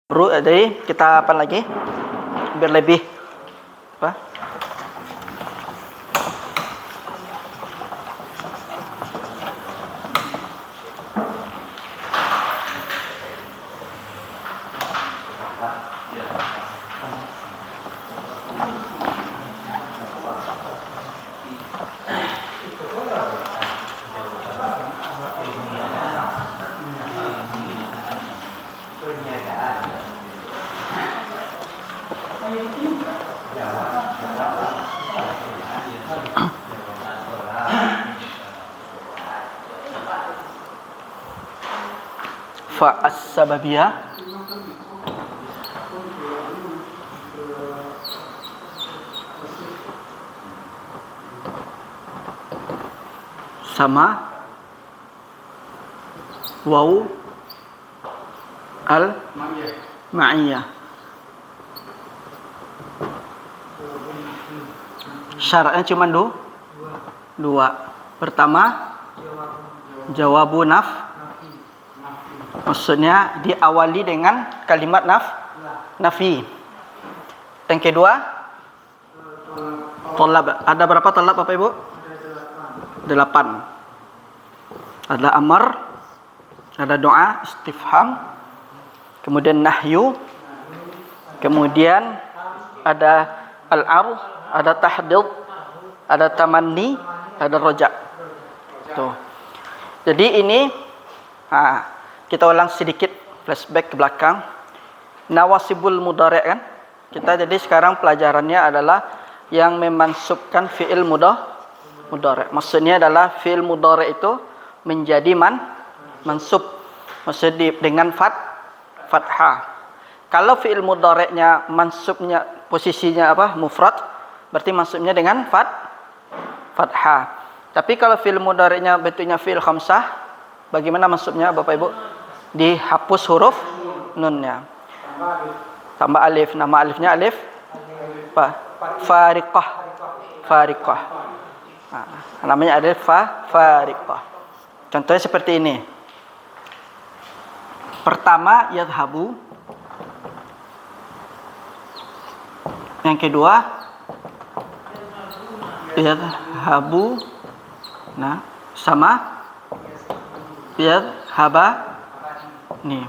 Jadi kita apa lagi? Biar lebih apa? Fa as-sababiyah sama waw al-ma'iyah. Syaratnya cuma dua. Pertama, jawabu maksudnya diawali dengan kalimat nafi. Yang kedua, talab. Ada berapa talab Bapak Ibu? 8. Ada amar, ada doa, istifham, kemudian nahyu, kemudian ada al-arh, ada tahdid, ada tamanni, ada roja. Tuh. Jadi ini kita ulang sedikit flashback ke belakang. Nawasibul mudhari' kan? Kita jadi sekarang pelajarannya adalah yang memansubkan fi'il mudhari'. Maksudnya adalah fi'il mudhari' itu menjadi mansub. Maksudnya dengan fathah. Kalau fi'il mudhari'nya mansubnya posisinya apa? Mufrad, berarti mansubnya dengan fathah. Tapi kalau fi'il mudhari'nya bentuknya fi'il khamsah, bagaimana mansubnya Bapak Ibu? Dihapus huruf nunnya, tambah alif. Nama alifnya alif fariqah. Namanya alif fariqah. Contohnya seperti ini. Pertama yadhabu, yang kedua yadhabu, nah sama yadhaba. Nih.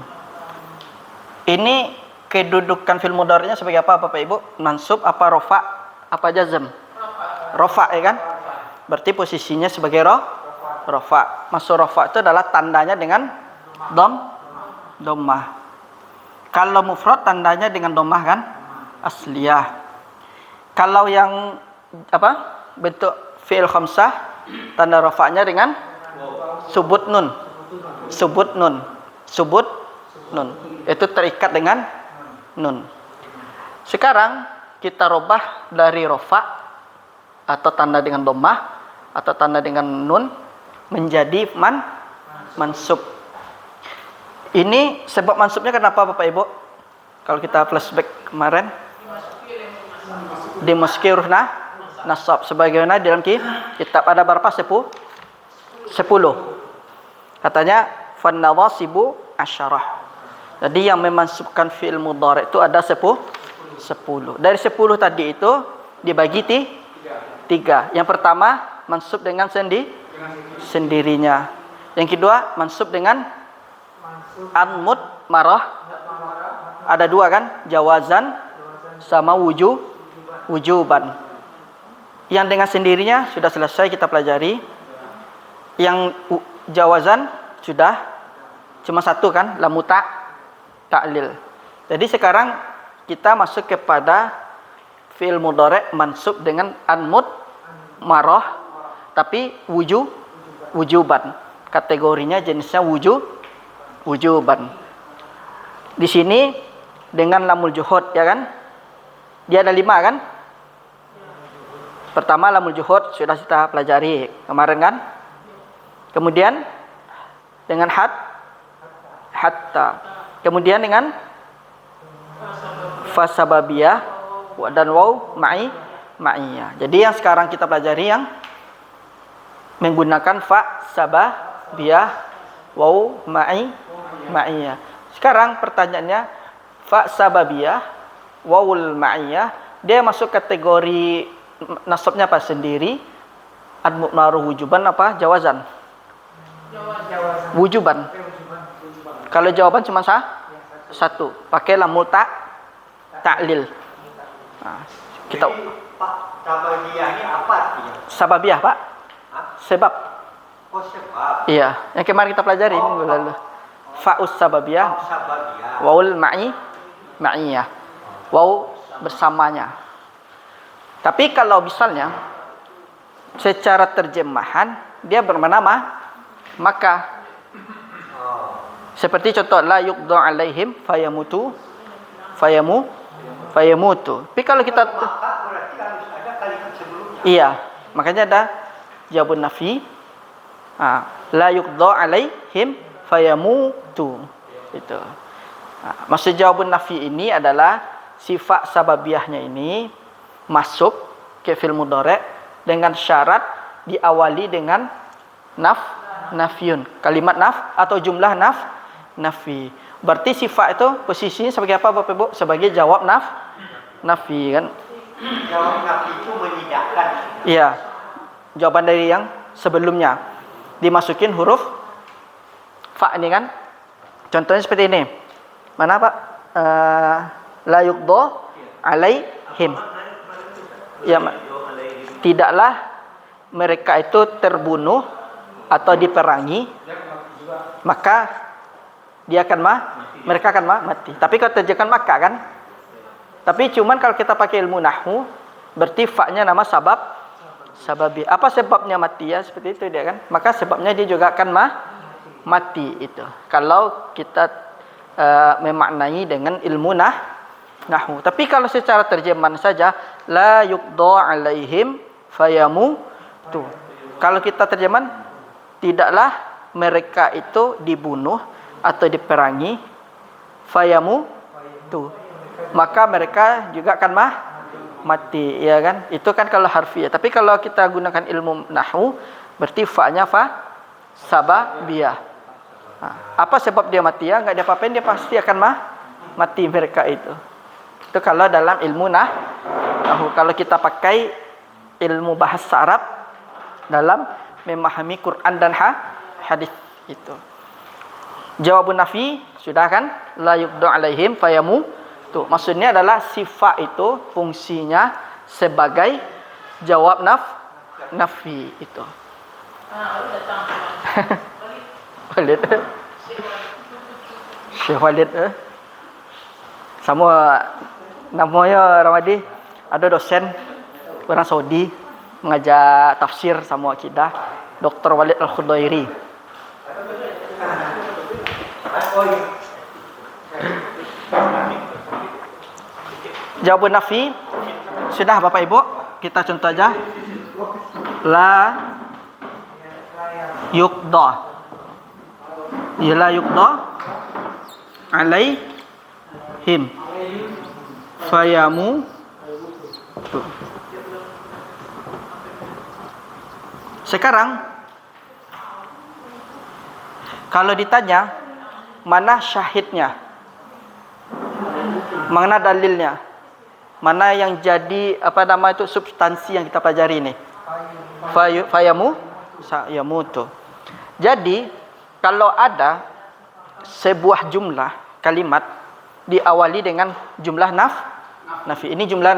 Ini kedudukan fi'il mudhari'nya sebagai apa Bapak Ibu? Mansub apa rafa apa jazm? Rafa ya kan? Berarti posisinya sebagai rafa. Masuk rafa itu adalah tandanya dengan dhammah. Kalau mufrad tandanya dengan dhammah kan? Asliyah. Kalau yang apa? Bentuk fi'il khamsah, tanda rafa'nya dengan subut nun. Itu terikat dengan nun. Sekarang kita robah dari rafa atau tanda dengan dhammah atau tanda dengan nun menjadi mansub. Ini sebab mansubnya kenapa Bapak Ibu? Kalau kita flashback kemarin, dimasuki huruf nasab. Sebagaimana dalam kitab ada berapa? 10. Katanya fan nawasibu asyarah. Jadi yang memansubkan fi'il mudhari' itu ada 10. Dari 10 tadi itu dibagi 3. Yang pertama mansub dengan sendirinya. Yang kedua mansub dengan anmud marah. Ada 2 kan? Jawazan sama wujuban. Yang dengan sendirinya sudah selesai kita pelajari. Yang jawazan sudah cuma 1 kan? Lamu ta'lil. Jadi sekarang kita masuk kepada fi'il mudhari' mansub dengan anmud marah tapi wujuban. Kategorinya jenisnya wujuban. Di sini dengan lamul juhud ya kan? Dia ada 5 kan? Pertama lamul juhud sudah kita pelajari kemarin kan? Kemudian dengan hatta. Kemudian dengan fasababiyah dan waw ma'iyah. Jadi yang sekarang kita pelajari yang menggunakan fa sababiyah waw ma'iyah. Sekarang pertanyaannya fa sababiyah, wawul ma'iyah, dia masuk kategori nasabnya apa sendiri, ad-mu'maruh wujuban apa jawazan? Wujuban. Kalau jawaban cuma satu, pakai lamul ta'lil. Nah, kita Pak, sababiyah ini apa artinya? sababiyah, Pak. Sebab. Oh, sebab. Iya, yang kemarin kita pelajari minggu lalu. Fa'us sababiyah, Sababiyah. wawul ma'iyah. Waw bersamanya. Tapi kalau misalnya secara terjemahan dia bermakna maka. Seperti contoh la yuqda alaihim fayamutu. Tapi kalau kita Maka berarti harus ada kalimat sebelumnya. iya, makanya ada jawabun nafi. La yuqda alaihim fayamutu. Itu. Maksud jawabun nafi ini adalah sifat sababiyahnya ini masuk ke fi'il mudhari' dengan syarat diawali dengan nafyun. Kalimat atau jumlah nafi. Berarti sifat itu posisinya sebagai apa Bapak Ibu? Sebagai jawab nafi kan? Jawab nafi itu menidakkan. Iya. Jawaban dari yang sebelumnya. Dimasukin huruf fa ini kan? Contohnya seperti ini. Mana Pak? La yuqda alaihim. Ya, tidaklah mereka itu terbunuh atau diperangi, maka mereka akan mati. Tapi kalau terjemahkan maka kan. Tapi cuman kalau kita pakai ilmu nahwu, berarti fa-nya nama sababi. Apa sebabnya mati ya? Seperti itu dia kan. Maka sebabnya dia juga akan mati itu. Kalau kita memaknai dengan ilmu nahwu. Tapi kalau secara terjemahan saja la yuqda alaihim fayamutu. Kalau kita terjemahan tidaklah mereka itu dibunuh atau diperangi fayamutu. Maka mereka juga akan mati, ya kan? Itu kan kalau harfiah. Tapi kalau kita gunakan ilmu nahwu berarti fa-nya sababiyah. Apa sebab dia mati ya? Enggak dia apa-apain, dia pasti akan mati mereka itu. Itu kalau dalam ilmu nahwu. Kalau kita pakai ilmu bahasa Arab dalam memahami Quran dan hadis itu. Jawabun nafi sudah kan? La yuqda alaihim fayamutu. Maksudnya adalah sifat itu fungsinya sebagai jawab nafi itu. Walid. Syekh Walid sama namanya Ramadi, ada dosen orang Saudi mengajar tafsir sama akidah, Dr. Walid Al-Khudairi. Jawab nafi sudah Bapak Ibu, kita contoh aja. La yuqda. Ya la yuqda alaihim fayamu. Sekarang kalau ditanya mana syahidnya, mana dalilnya, mana yang jadi itu substansi yang kita pelajari ini, fayamutu. Jadi kalau ada sebuah jumlah kalimat diawali dengan jumlah nafi, ini jumlah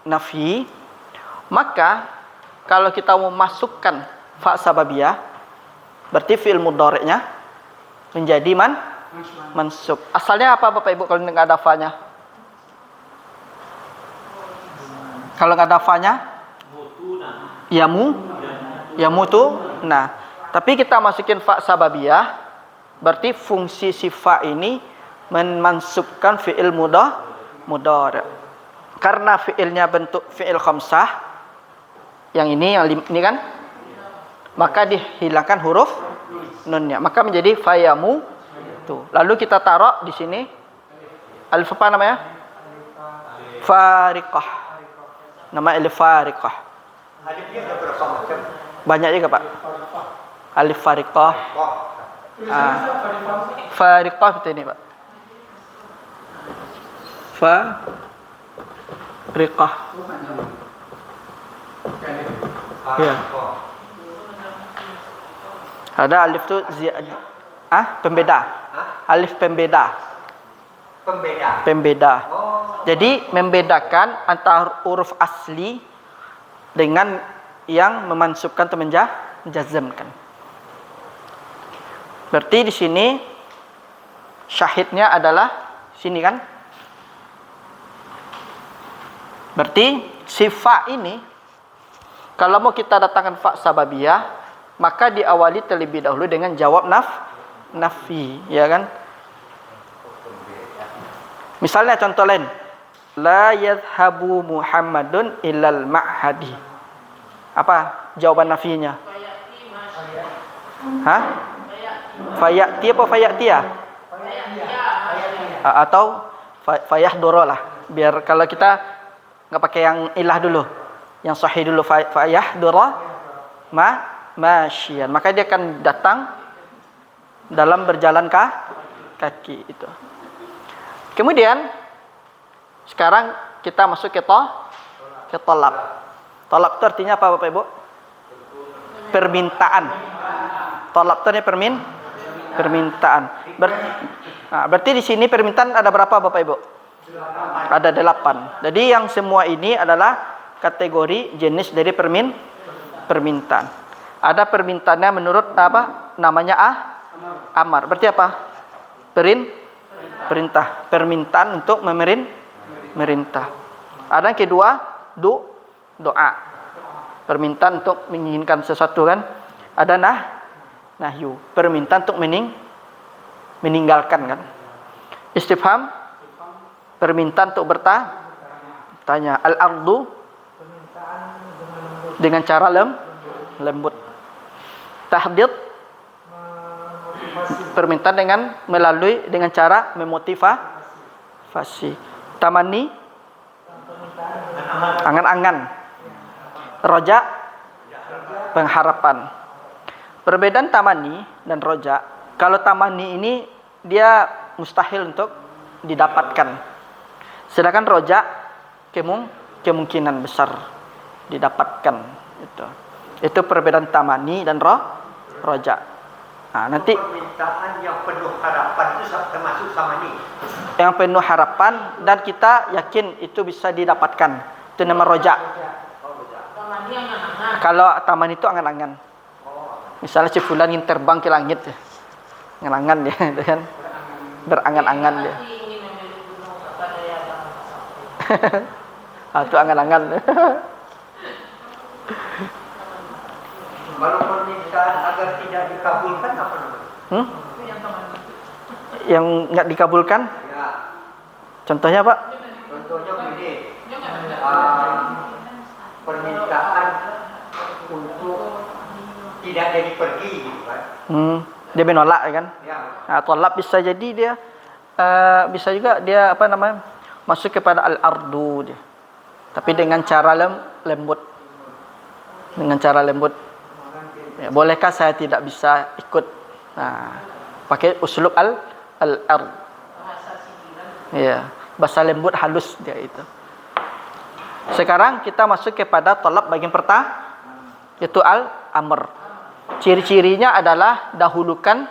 nafi, maka kalau kita mau masukkan fa sababiyah, berarti fi'il mudhari'nya menjadi mansub. Asalnya apa Bapak Ibu kalau enggak ada fa-nya? Kalau enggak ada fa-nya yamutu. Nah, tapi kita masukin fa sababiyah, berarti fungsi si fa ini memansubkan fi'il mudhari'. Karena fi'ilnya bentuk fi'il khamsah, yang ini kan, maka dihilangkan huruf nunnya, maka menjadi fayamu. Tuh. Lalu kita taruh di sini alif apa namanya? Fariqah. Nama alif fariqah. Alifnya ada berapa macam? Banyak juga Pak. Alif fariqah. Fariqah itu ini Pak. Riqah. Ya. Ada alif tu pembeda. Alif pembeda. Pembeda. Pembeda. Oh. Jadi membedakan antara huruf asli dengan yang memansubkan atau menjazmkan. Berarti di sini syahidnya adalah sini kan? Berarti si fa ini kalau mau kita datangkan fa sababiyah, maka diawali terlebih dahulu dengan jawab nafi, ya kan? Misalnya contoh lain, la yadhhabu Muhammadun ilal ma'hadi. Apa jawaban nafinya? Hah? Fayati apa fayatia? Atau fayahdura lah. Biar kalau kita enggak pakai yang ilah dulu. Yang sahih dulu, fayahdura masyian. Maka dia akan datang dalam berjalan kaki itu. Kemudian sekarang kita masuk ke talab. Talab itu artinya apa Bapak Ibu? Permintaan. Talab itu artinya permintaan. Berarti di sini permintaan ada berapa Bapak Ibu? Ada 8. Jadi yang semua ini adalah kategori jenis dari permintaan. Ada permintaannya menurut apa? Namanya amar. Berarti apa? Perintah. Permintaan untuk memerintah. Ada yang kedua, doa. Permintaan untuk menginginkan sesuatu kan? Ada nahyu. Permintaan untuk meninggalkan kan? Istifham. Permintaan untuk bertanya. Al-ardu. Dengan cara lembut. Tahdid. Permintaan dengan cara memotivasi. Tamani. Angan-angan. Roja. Pengharapan. Perbedaan tamani dan roja. Kalau tamani ini dia mustahil untuk didapatkan. Sedangkan roja kemungkinan besar didapatkan. Itu perbedaan tamani dan roja. Nah, nanti permintaan yang penuh harapan itu termasuk sama ini. Yang penuh harapan dan kita yakin itu bisa didapatkan. Itu nama roja. Kalau taman itu angan-angan. Misalnya si fulan ingin terbang ke langit, angan-angan dia, kan? Berangan-angan dia. Itu angan-angan. Kalau permintaan agar tidak dikabulkan apa namanya? Yang nggak dikabulkan? Ya. Contohnya Pak? Contohnya begini. Permintaan untuk tidak jadi pergi gitu kan. Dia menolak kan? Ya. Nah, tolak bisa jadi dia bisa juga dia apa namanya? Masuk kepada al-ardu dia. Tapi dengan cara lembut. Dengan cara lembut. Ya, bolehkah saya tidak bisa ikut? Nah, pakai uslub al-ard. Ya, bahasa lembut halus dia itu. Sekarang kita masuk kepada talab bagian pertama, yaitu al-amr. Ciri-cirinya adalah dahulukan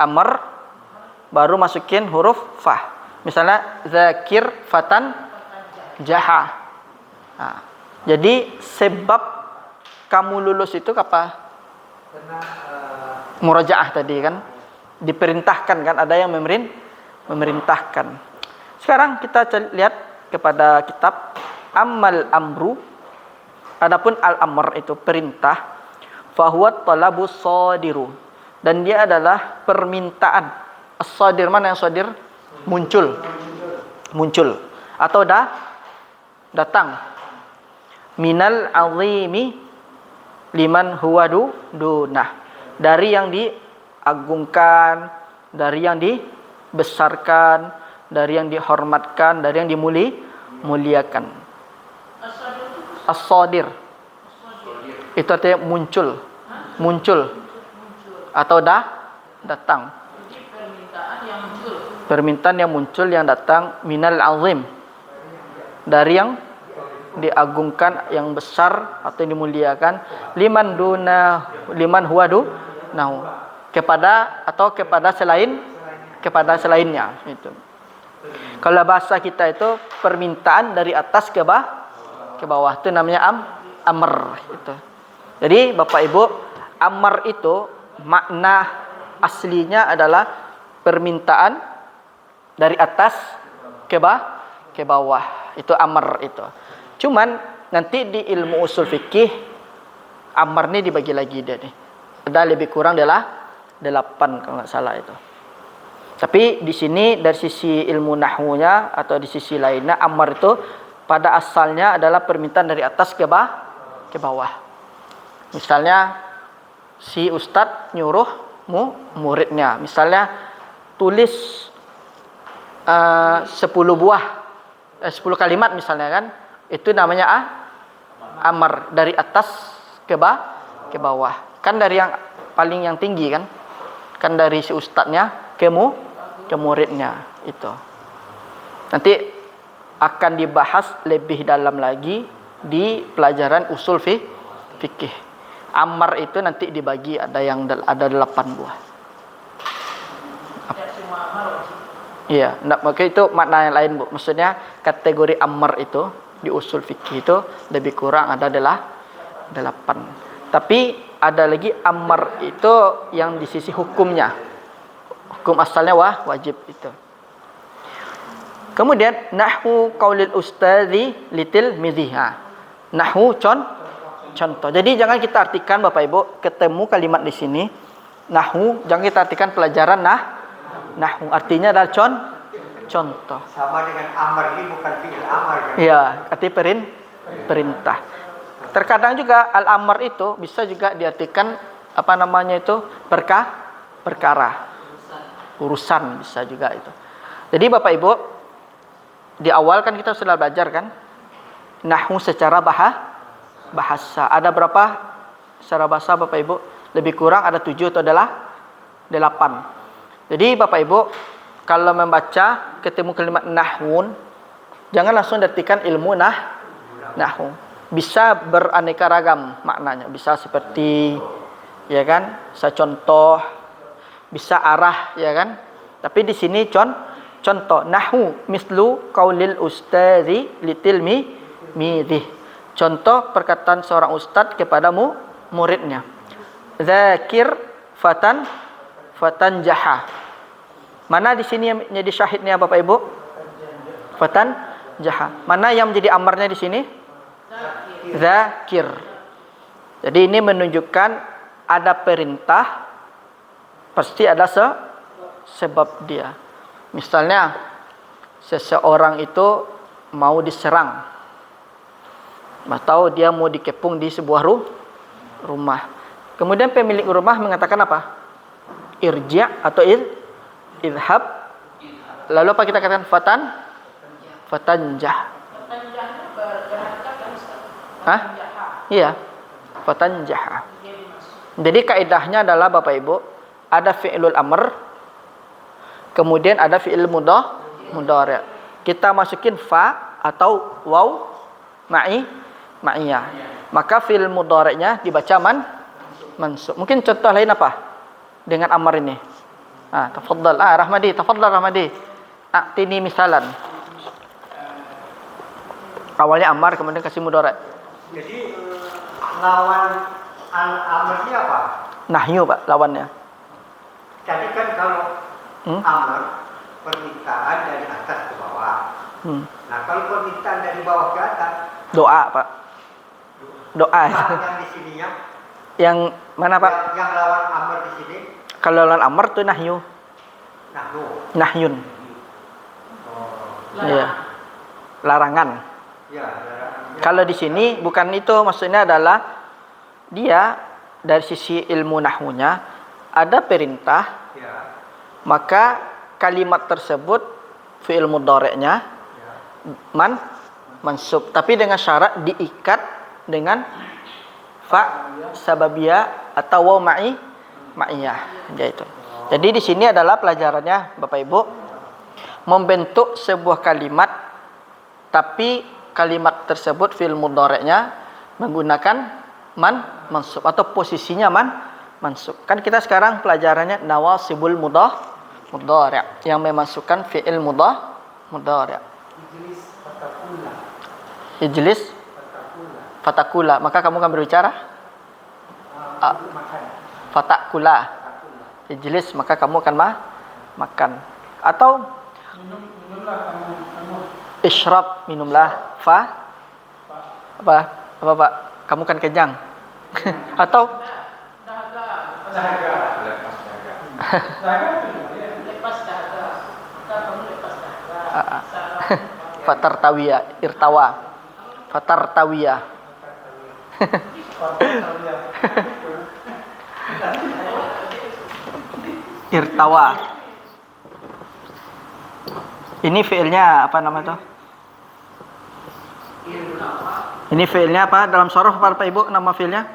amr, baru masukin huruf fa. Misalnya zakir fatan jaha. Nah, jadi sebab kamu lulus itu apa? Murajaah tadi kan, diperintahkan kan, ada yang memerintahkan. Sekarang kita lihat kepada kitab Ammal Amru. Adapun al-amr itu perintah, fahuwa talabus shadiru, dan dia adalah permintaan. As-shadir, mana yang shadir? Muncul atau datang. Minal azimi liman huwa dunah, dari yang diagungkan, dari yang dibesarkan, dari yang dihormatkan, dari yang dimuliakan. As-shadir itu artinya muncul atau datang. Permintaan yang muncul. Permintaan yang muncul yang datang minal azim, dari yang diagungkan, yang besar atau yang dimuliakan, liman huwa dunahu, kepada atau kepada selainnya itu. Kalau bahasa kita itu permintaan dari atas ke bawah, itu namanya amr itu. Jadi Bapak Ibu, amr itu makna aslinya adalah permintaan dari atas ke bawah. Itu amr itu. Cuman nanti di ilmu usul fikih amr ini dibagi lagi dia nih. Ada lebih kurang adalah 8 kalau nggak salah itu. Tapi di sini dari sisi ilmu nahwunya atau di sisi lainnya, amr itu pada asalnya adalah permintaan dari atas ke bawah. Misalnya si ustadz nyuruh muridnya, misalnya tulis 10 kalimat misalnya kan, itu namanya amr, dari atas ke bawah. Kan dari yang paling yang tinggi kan dari si ustadznya ke muridnya itu. Nanti akan dibahas lebih dalam lagi di pelajaran usul fikih. Amar itu nanti dibagi ada 8 buah. Iya, maka itu makna yang lain, Bu. Maksudnya kategori amar itu di usul fikih itu lebih kurang ada 8. Tapi ada lagi amar itu yang di sisi hukumnya. Hukum asalnya wajib itu. Kemudian nahwu qaulil ustadzi litil midhiha. Nahwu contoh. Jadi jangan kita artikan Bapak Ibu ketemu kalimat di sini nahwu, jangan kita artikan pelajaran nahwu. Artinya adalah contoh. Sama dengan amar ini bukan fi'il amar kan? Iya, arti perintah. Terkadang juga al-amr itu bisa juga diartikan perkara. Urusan bisa juga itu. Jadi Bapak Ibu, di awal kan kita sudah belajar kan nahwu secara bahasa. Ada berapa secara bahasa Bapak Ibu? Lebih kurang ada 7 atau adalah 8. Jadi Bapak Ibu, kalau membaca ketemu kalimat nahwun, jangan langsung diartikan ilmu nahwu. Bisa beraneka ragam maknanya. Bisa seperti ya kan, bisa contoh, bisa arah ya kan. Tapi di sini contoh nahwu mislu qaulil ustadzi litilmidhi. Contoh perkataan seorang ustadz kepada muridnya. Zakir fatan jaha. Mana di sini yang menjadi syahidnya Bapak Ibu? Fatan jaha. Mana yang menjadi amarnya di sini? Zakir. Jadi ini menunjukkan ada perintah, pasti ada sebab dia. Misalnya seseorang itu mau diserang, atau dia mau dikepung di sebuah rumah. Kemudian pemilik rumah mengatakan apa? Irji' atau idhab. Lalu apa kita katakan? Fatanjah. Hah? Iya. Fatanjah. Jadi kaidahnya adalah Bapak Ibu, ada fi'lul amr, kemudian ada fi'il mudhari'. Kita masukin fa atau waw ma'iyah. Maka fi'il mudhari'nya dibaca mansub. Mungkin contoh lain apa? Dengan amr ini. Tafadhal. Rahmadi. A'tini misalan. Awalnya amar, kemudian kasih mudhari'. Jadi lawan al-amr ini apa? Nahyu, Pak, lawannya. Jadi kan kalau amr permintaan dari atas ke bawah. Nah, kalau permintaan dari bawah ke atas, Doa, Pak. Doa. yang di sininya Yang mana, Pak? Yang lawan amr di sini Kalau lawan amr itu nahyu. Nahyun. Iya. Larangan. Ya, Kalau di sini bukan itu, maksudnya adalah dia dari sisi ilmu nahwunya ada perintah, maka kalimat tersebut fi'il mudhari'nya mansub, tapi dengan syarat diikat dengan fa sababiyah atau waw ma'iyah, yaitu. Jadi di sini adalah pelajarannya Bapak Ibu, membentuk sebuah kalimat, tapi kalimat tersebut fi'il mudhari'nya menggunakan mansub atau posisinya mansub. Kan kita sekarang pelajarannya nawasibul mudhari' yang memasukkan fi'il mudhari'. Ijlis fatakula. Maka kamu kan berbicara fatakula. Ijlis, maka kamu akan makan. Atau isyrab, minumlah. Apa Pak? Kamu kan kenyang. Atau fatartawiya, irtawa. Fatartawiya. Irtawa. Ini fiilnya apa nama itu? Ini fiilnya apa? Dalam sorof apa Pak Ibu nama fiilnya?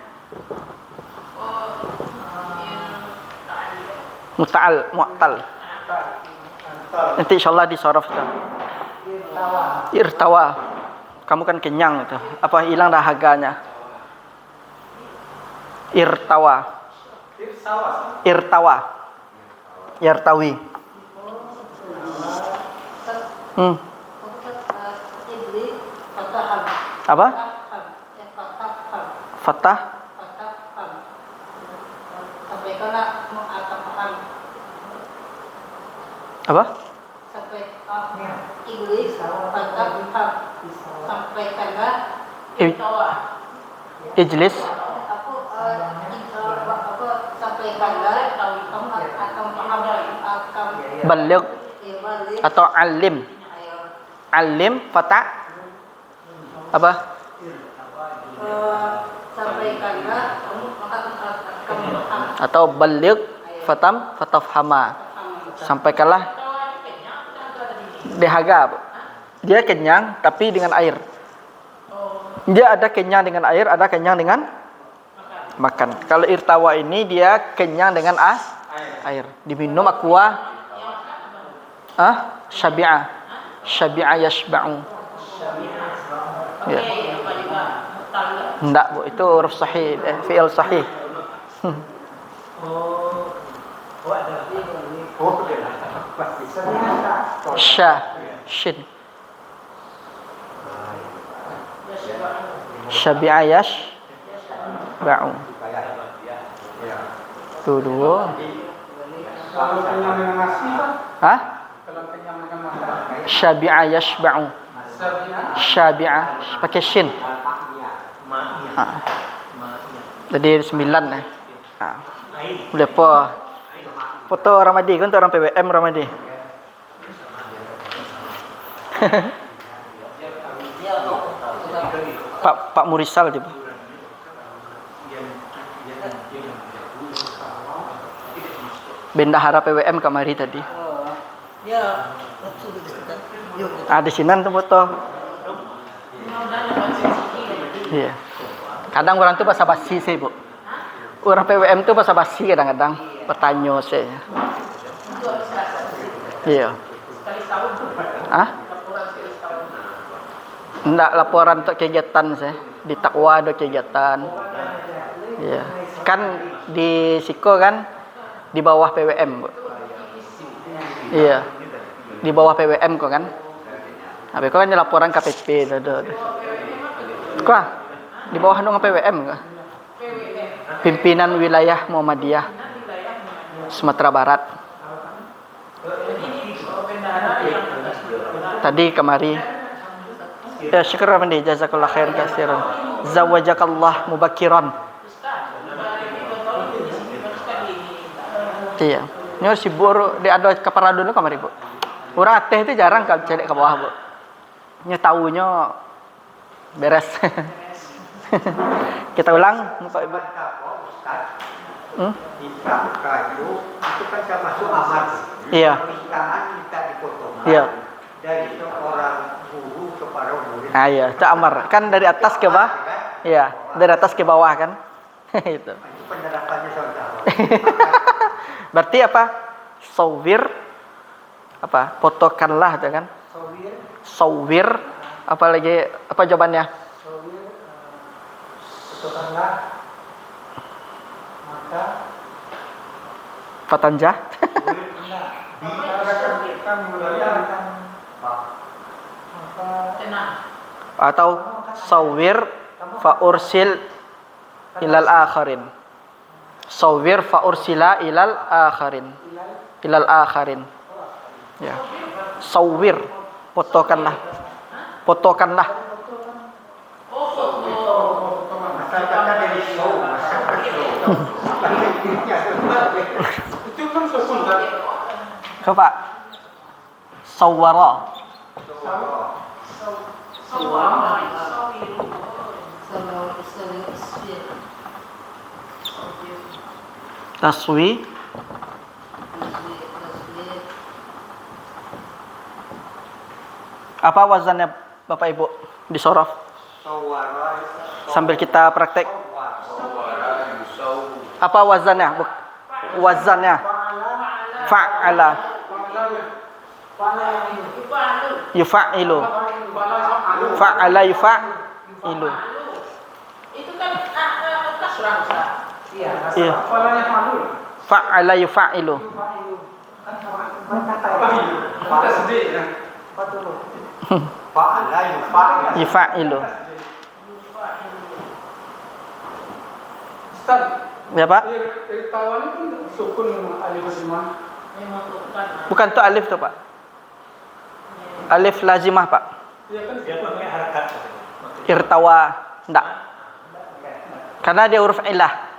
Mu'tal. Nanti insyaallah di sorof itu. Irtawa. Kamu kan kenyang itu. Apa hilang dahaganya? Irtawa. Yartawi. Apa? Fatah. Apa? Ijlis. Baligh atau alim. Alim fata apa? Atau baligh fatafhama. Sampaikanlah dahaga. Dia kenyang tapi dengan air. Dia ada kenyang dengan air, ada kenyang dengan makan. Kalau irtawa ini dia kenyang dengan air. Diminum aqua syabi'ah. Syabi'ah yashba'u. Ya. Enggak, Bu, itu huruf sahih, fi'il sahih. Shin. Syabi'a yashba'u. Tuh dua. Syabi'a yashba'u. Syabi'a pakai shin. Jadi 9 Boleh apa? Foto Ramadi kan, orang PWM Ramadi. Pak Murisal coba. Bendahara PWM kamari tadi. Di sini tuh foto. Iya. Kadang orang tuh basa-basi sih, Bu. Orang PWM tuh basa-basi kadang-kadang bertanya saya. Iya. Enggak, laporan untuk kegiatan saya. Di Takwa ada kegiatan. Iya. Kan di Siko kan di bawah PWM, Bu. Iya. Di bawah PWM kok kan. Habis kok kan laporan KPP Kok di bawah dengan PWM kok. Pimpinan Wilayah Muhammadiyah Sumatera Barat. Tadi kemari. Ya syukur mandi, jazakallah khair katsiran. Zawajakallah mubakiran. Iya. Ini harus buru di ada kepala dulu kemari, Bu. Urang teh itu jarang kalau cedek ke bawah, Bu. Nya taunya beres. Kita ulang, Bapak Ibu. Itu kan termasuk amat. Iya. Pernikahan kita dipotong. Iya. Dari seorang guru kepada murid. Iya, itu amar. Kan dari atas ke bawah. Iya, dari atas ke bawah kan. Itu. Itu penerapannya saudara. Berarti apa? Sawir Apa? Fotokanlah itu kan. Sawir. Apa lagi? Apa jawabannya? Fotokanlah maka Fatanjah. Atau sawir fa ursil ilal akharin. Sawir fa ursila ilal akharin. Ilal akharin. Ya. Sawir, fotokanlah. Fotokanlah. masyarakat dari show itu kan sesudah Coba. Sawwara. Taswi. Apa wazannya Bapak Ibu di sorof? Sambil kita praktek. Apa wazannya? Wazannya. Fa'ala. Yufa'ilu. Fa'ala yufa'ilu. Itu kan kasrah. Iya. Fa'ala yufa'ilu. Yufa'ilu. Ya Pak? Bukan itu alif tuh Pak. Alif lazimah Pak. Irtawa. Enggak. Karena dia huruf ilah.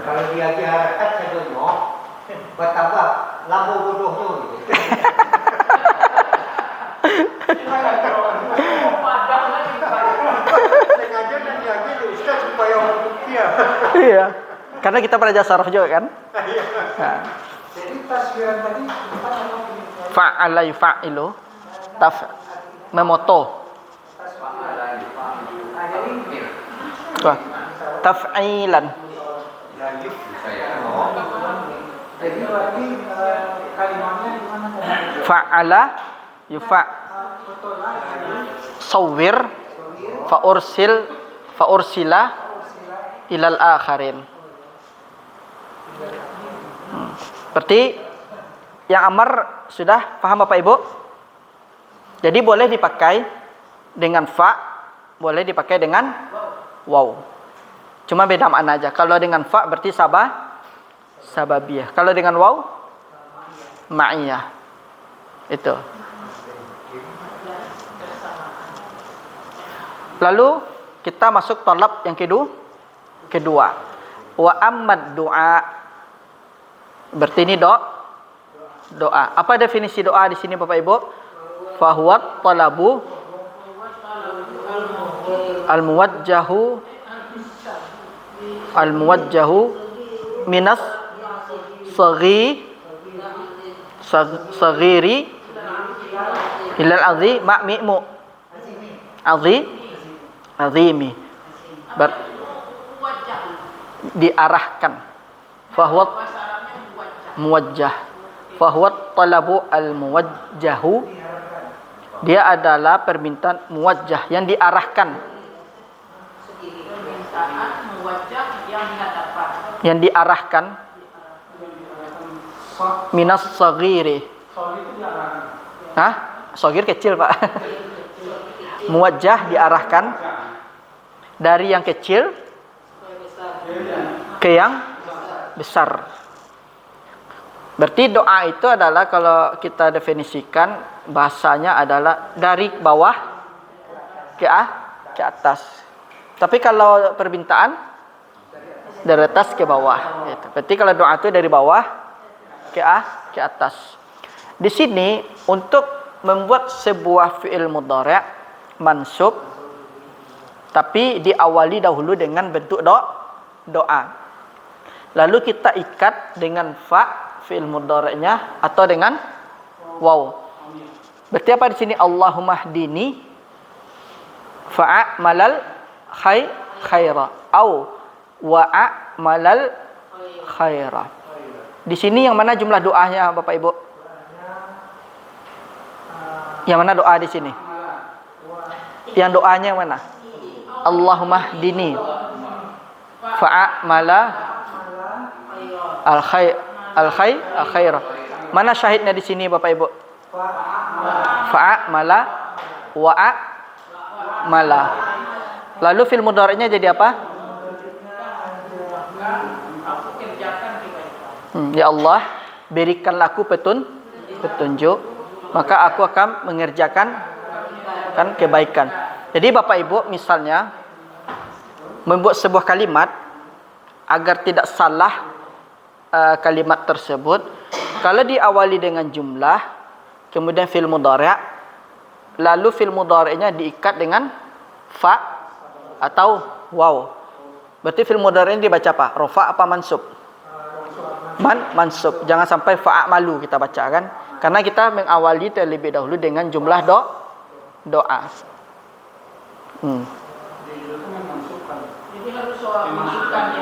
kalau dia harakat saya dengar betapa lampu bodohnya gitu. Sengaja dan lagi Ustaz supaya dia. Iya. Karena kita pernah jasaraf juga kan? Nah. Jadi taswiran tadi Fa'ala yufa'ilu. Memoto. Wah. Taf'ilan. jadi lagi kalimatnya di mana? Fa'ala sawir fa'ursila ilal akharin. Berarti yang amar sudah paham Bapak Ibu? Jadi boleh dipakai dengan fa, boleh dipakai dengan waw. Cuma beda makna aja. Kalau dengan fa berarti sababiyah. Kalau dengan waw ma'iyah. Itu. Lalu kita masuk talab yang kedua. Wa ammad du'a. Berarti ini doa. Apa definisi doa di sini Bapak Ibu? Fahuwat talabu al-muwajjahu minas saghiri ilal azimi diarahkan. Fahuwat muwajjah. Fahuwat talabu al-muwajjahu. Dia adalah permintaan muwajjah yang diarahkan. Yang diarahkan minas saghiri. Hah? Saghir kecil, Pak. Muwajjah diarahkan dari yang kecil ke yang besar. Berarti doa itu adalah kalau kita definisikan bahasanya adalah dari bawah ke atas. Tapi kalau permintaan dari atas ke bawah. Gitu. Berarti kalau doa itu dari bawah ke atas. Di sini untuk membuat sebuah fi'il mudhari' mansub tapi diawali dahulu dengan bentuk doa. Lalu kita ikat dengan fa fi'il mudhari'nya atau dengan waw. Berarti apa di sini? Allahumma hdini fa'amalal khaira au wa'amalal khaira. Di sini yang mana jumlah doanya Bapak Ibu? Yang mana doa di sini? Yang doanya yang mana? Allahumma hdini fa'amala al khair. Mana syahidnya di sini Bapak Ibu? Fa'amala wa'amala. Lalu fi'il mudhari'nya jadi apa? Ya Allah, berikanlah aku petunjuk, maka aku akan mengerjakan kebaikan. Jadi Bapak Ibu misalnya membuat sebuah kalimat agar tidak salah kalimat tersebut, kalau diawali dengan jumlah, kemudian fi'il mudhari', lalu fi'il mudhari'nya diikat dengan fa atau waw. Berarti fi'il mudhari'nya dibaca apa? Rafa apa mansub? Mansub. Jangan sampai fa'amalu kita baca kan? Karena kita mengawali terlebih dahulu dengan jumlah doa. Jadi harus masukkan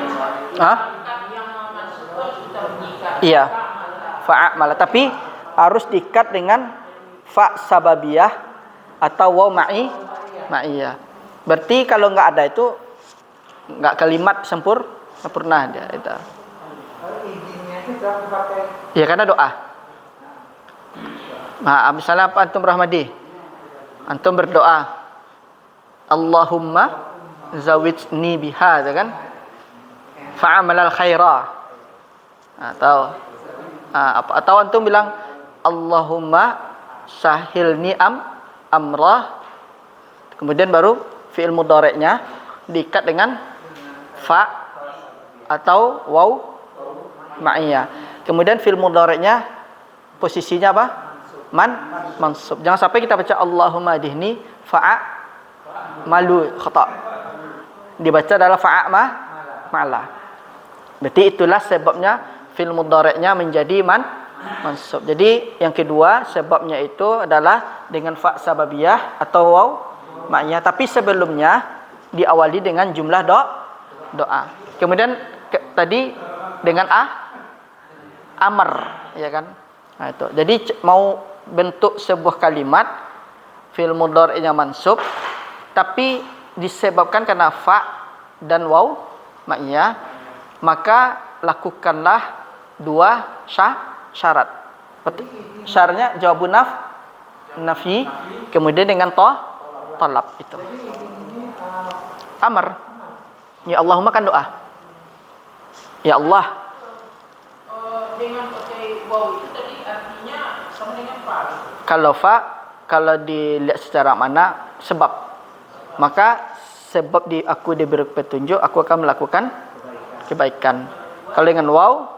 yang masuk sudah mengikat. Iya. Fa'amala. Tapi harus diikat dengan fa sababiyah atau waw ma'iyah. Berarti kalau nggak ada itu nggak kalimat sempurna dia itu. Ya karena doa. Nah, misalnya apa antum Rahmadi? Antum berdoa, Allahumma zawijni bihadza kan? Fa'amal al-khaira. Atau antum bilang Allahumma sahilni amrah. Kemudian baru fi'il mudhari'nya diikat dengan fa atau waw ma'iyah. Kemudian fi'il mudhari'nya posisinya apa? Mansub. Jangan sampai kita baca Allahumma dihni fa'a malu khata. Dibaca adalah fa'a ma'ala. Berarti itulah sebabnya fi'il mudhari'nya menjadi mansub. Jadi yang kedua sebabnya itu adalah dengan fa sababiyah atau waw ma'iyah. Tapi sebelumnya diawali dengan jumlah doa. Kemudian tadi dengan amr, ya kan? Nah, itu. Jadi mau bentuk sebuah kalimat fi'il mudhari'nya mansub tapi disebabkan karena fa dan waw ma'iyah, maka lakukanlah dua syarat. Syaratnya jawabun nafi kemudian dengan talab itu. Amr. Ya Allahumma kan doa. Ya Allah. Dengan pakai waw itu tadi artinya sama dengan fa. Kalau dilihat secara mana sebab, maka sebab aku diberi petunjuk, aku akan melakukan kebaikan. Kalau dengan waw,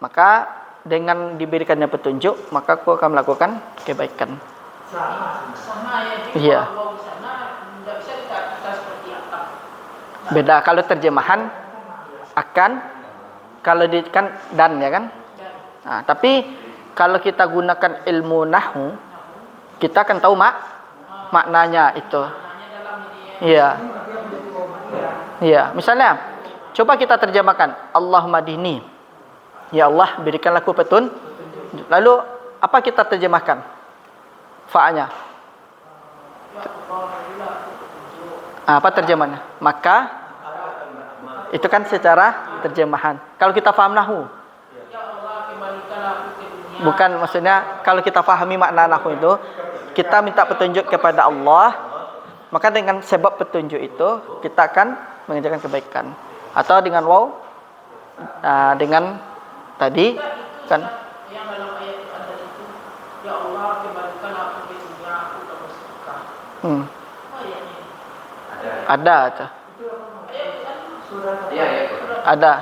maka dengan diberikannya petunjuk, maka aku akan melakukan kebaikan. Sama ya. Iya. Waw di sana tidak bisa kita seperti apa. Beda kalau terjemahan akan, kalau di kan dan ya kan. Nah, tapi kalau kita gunakan ilmu nahwu, kita akan tahu maknanya itu. Iya. Iya, misalnya coba kita terjemahkan Allahumma dihni. Ya Allah, berikanlah aku petunjuk. Lalu apa kita terjemahkan? Fa-nya. Apa terjemahannya? Maka itu kan secara terjemahan. Kalau kita paham nahwu, bukan maksudnya kalau kita pahami makna nahwu itu, kita minta petunjuk kepada Allah, maka dengan sebab petunjuk itu kita akan mengerjakan kebaikan. Atau dengan waw, dengan tadi kan yang dalam ayat itu ada itu, ya Allah kembalikan aku ke dunia, aku tak bersuka. Ada aja. Ada.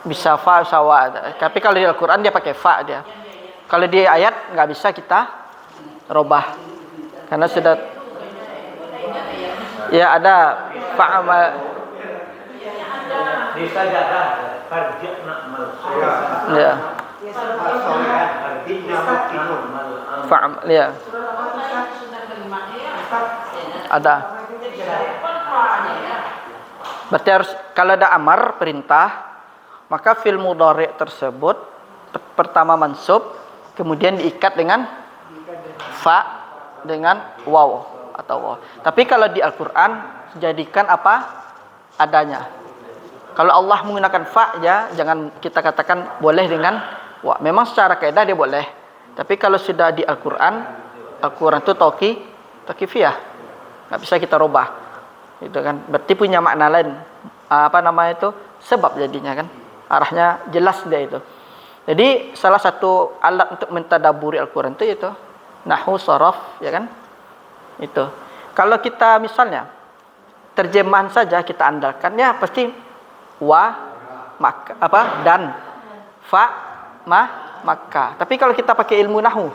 Bisa fa sawa. Tapi kalau di Al-Qur'an dia pakai fa dia. Kalau di ayat nggak bisa kita robah. Karena sudah ya ada fa'amal. Bisa jaga farji'na mal. Ya. Fa'am ya. Ada. Berarti harus kalau ada amar perintah, maka fi'il mudhari' tersebut pertama mansub, kemudian diikat dengan fa dengan waw atau waw. Tapi kalau di Al-Qur'an jadikan apa adanya. Kalau Allah menggunakan fa ya, jangan kita katakan boleh dengan wa. Memang secara kaidah dia boleh. Tapi kalau sudah di Al-Qur'an itu tauqifiyah. Enggak bisa kita rubah. Itu kan berarti punya makna lain. Apa namanya itu? Sebab jadinya kan. Arahnya jelas dia itu. Jadi salah satu alat untuk mentadabburi Al-Qur'an itu nahwu, sharaf, ya kan? Itu. Kalau kita misalnya terjemahan saja kita andalkan ya pasti wa maka dan fa maka. Tapi kalau kita pakai ilmu nahwu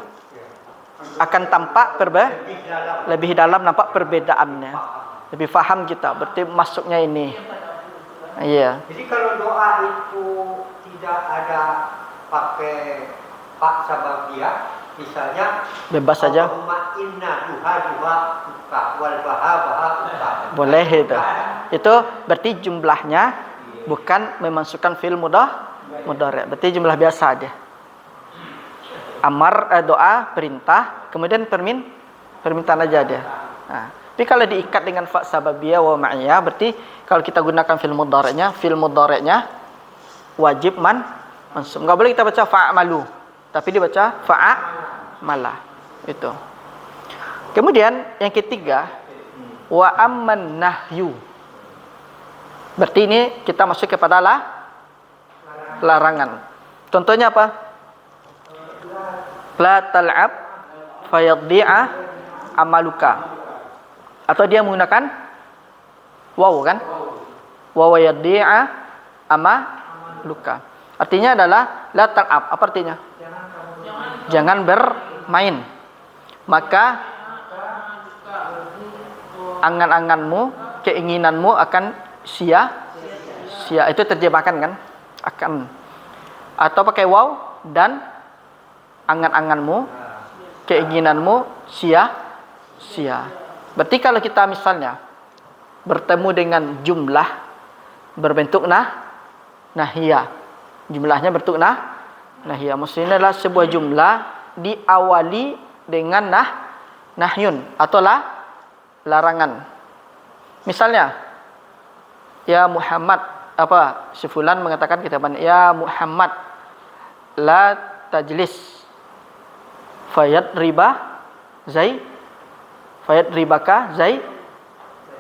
akan tampak lebih dalam nampak perbedaannya. Lebih faham kita berarti masuknya ini. Iya. Jadi kalau doa itu tidak ada pakai pak sababiyah, misalnya bebas saja. Allahumma inna duha uka wal baha uka. Boleh itu. Itu berarti jumlahnya bukan memasukkan fi'il mudhari'. Berarti jumlah biasa aja. Amar doa perintah, kemudian permintaan aja dia. Nah, tapi kalau diikat dengan fa sababiyah wa ma'iyah berarti kalau kita gunakan fi'il mudhari'nya wajib mansub. Enggak boleh kita baca fa'amalu, tapi dibaca fa'amala. Itu. Kemudian yang ketiga wa amman nahyu. Berarti ini kita masuk kepada larangan. Contohnya apa? La tal'ab fayadhi'a amaluka. Atau dia menggunakan waw kan? Wa yadhi'a amaluka. Artinya adalah la tal'ab. Apa artinya? Jangan bermain. Maka angan-anganmu, keinginanmu akan sia-sia. Itu terjemahkan kan? Akan. Atau pakai waw dan angan-anganmu, keinginanmu sia-sia. Berarti kalau kita misalnya bertemu dengan jumlah berbentuk nahiyah. Jumlahnya berbentuk nahiyah. Maksudnya adalah sebuah jumlah diawali dengan nahyun atau larangan. Misalnya ya Muhammad si fulan mengatakan kitaban ya Muhammad la tajlis fayad ribaka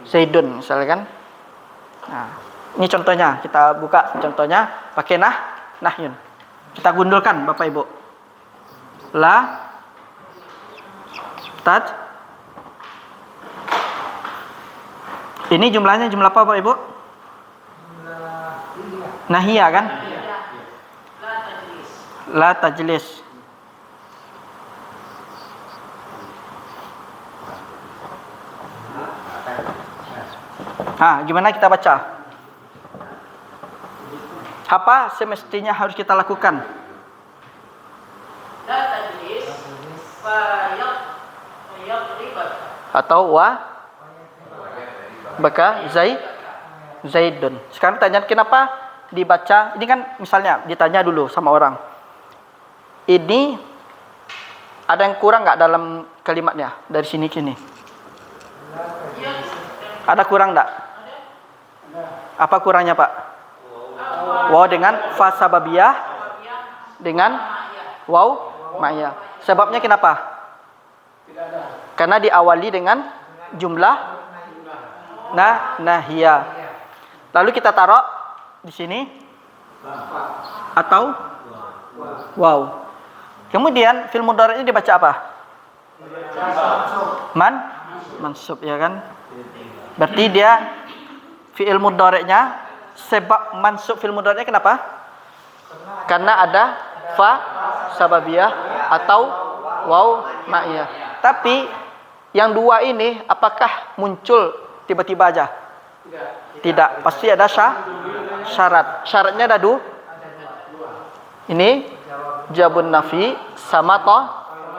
zaidun misalkan. Nah, ini contohnya, kita buka contohnya pakai nahyun. Kita gundulkan Bapak Ibu. La taj. Ini jumlahnya jumlah apa Bapak Ibu? Nahiyah kan? La tajlis. Gimana kita baca? Apa semestinya harus kita lakukan? La tajlis fayadribaka. Atau baka zaidun. Sekarang tanya kenapa dibaca? Ini kan misalnya ditanya dulu sama orang. Ini ada yang kurang nggak dalam kalimatnya dari sini ke sini? Ada kurang nggak? Apa kurangnya Pak? Waw dengan fa sababiyah dengan waw ma'iyah. Sebabnya kenapa? Karena diawali dengan jumlah nahiyah. Lalu kita taruh di sini atau waw. Kemudian fi'il mudhari' ini dibaca apa? Mansub ya kan? Berarti dia fi'il mudhari'nya sebab mansub fi'il mudhari'nya kenapa? Karena ada fa sababiyah atau waw ma'iyah. Tapi yang dua ini apakah muncul tiba-tiba aja? Tidak, pasti ada syarat. Syaratnya ada dua. Ini jawabun nafi sama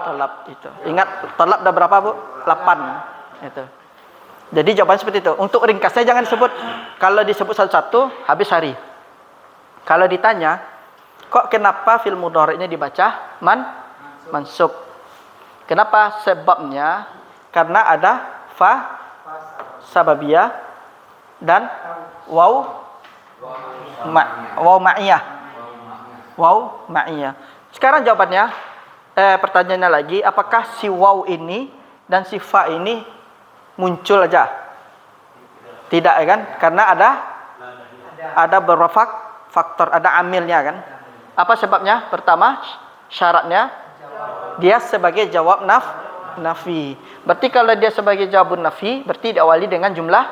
talab itu. Ingat talab ada berapa Bu? 8 itu. Jadi jawaban seperti itu. Untuk ringkasnya jangan disebut. Kalau disebut satu-satu habis hari. Kalau ditanya, kok kenapa fi'il mudhari'nya dibaca mansub? Kenapa? Sebabnya karena ada fa sababiyah dan waw ma'iyah. Waw ma'iyah. Sekarang jawabannya, pertanyaannya lagi, apakah si waw ini dan si fa ini muncul aja? Tidak ya kan? Karena ada beberapa faktor, ada amilnya kan? Apa sebabnya? Pertama, syaratnya dia sebagai jawab nafi. Berarti kalau dia sebagai jawabun nafi, berarti diawali dengan jumlah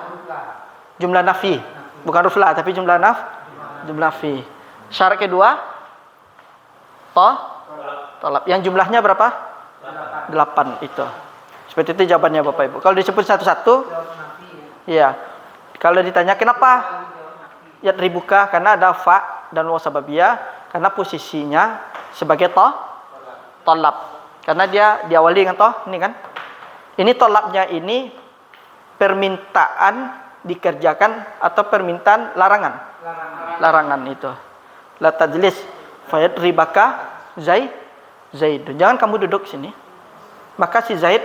nafi. Bukan rufla, tapi jumlah nafi. Syarat kedua, tolab. Yang jumlahnya berapa? 8 itu. Seperti itu jawabannya Bapak Ibu. Kalau disebut satu-satu, ya. Kalau ditanya kenapa yadribuka, karena ada fa dan waw sababiyah, karena posisinya sebagai tolab. Karena dia diawali dengan ini kan. Ini tolabnya ini permintaan dikerjakan atau permintaan larangan. Larangan itu. La tajlis fayadribaka Zaid. Jangan kamu duduk sini. Maka si Zaid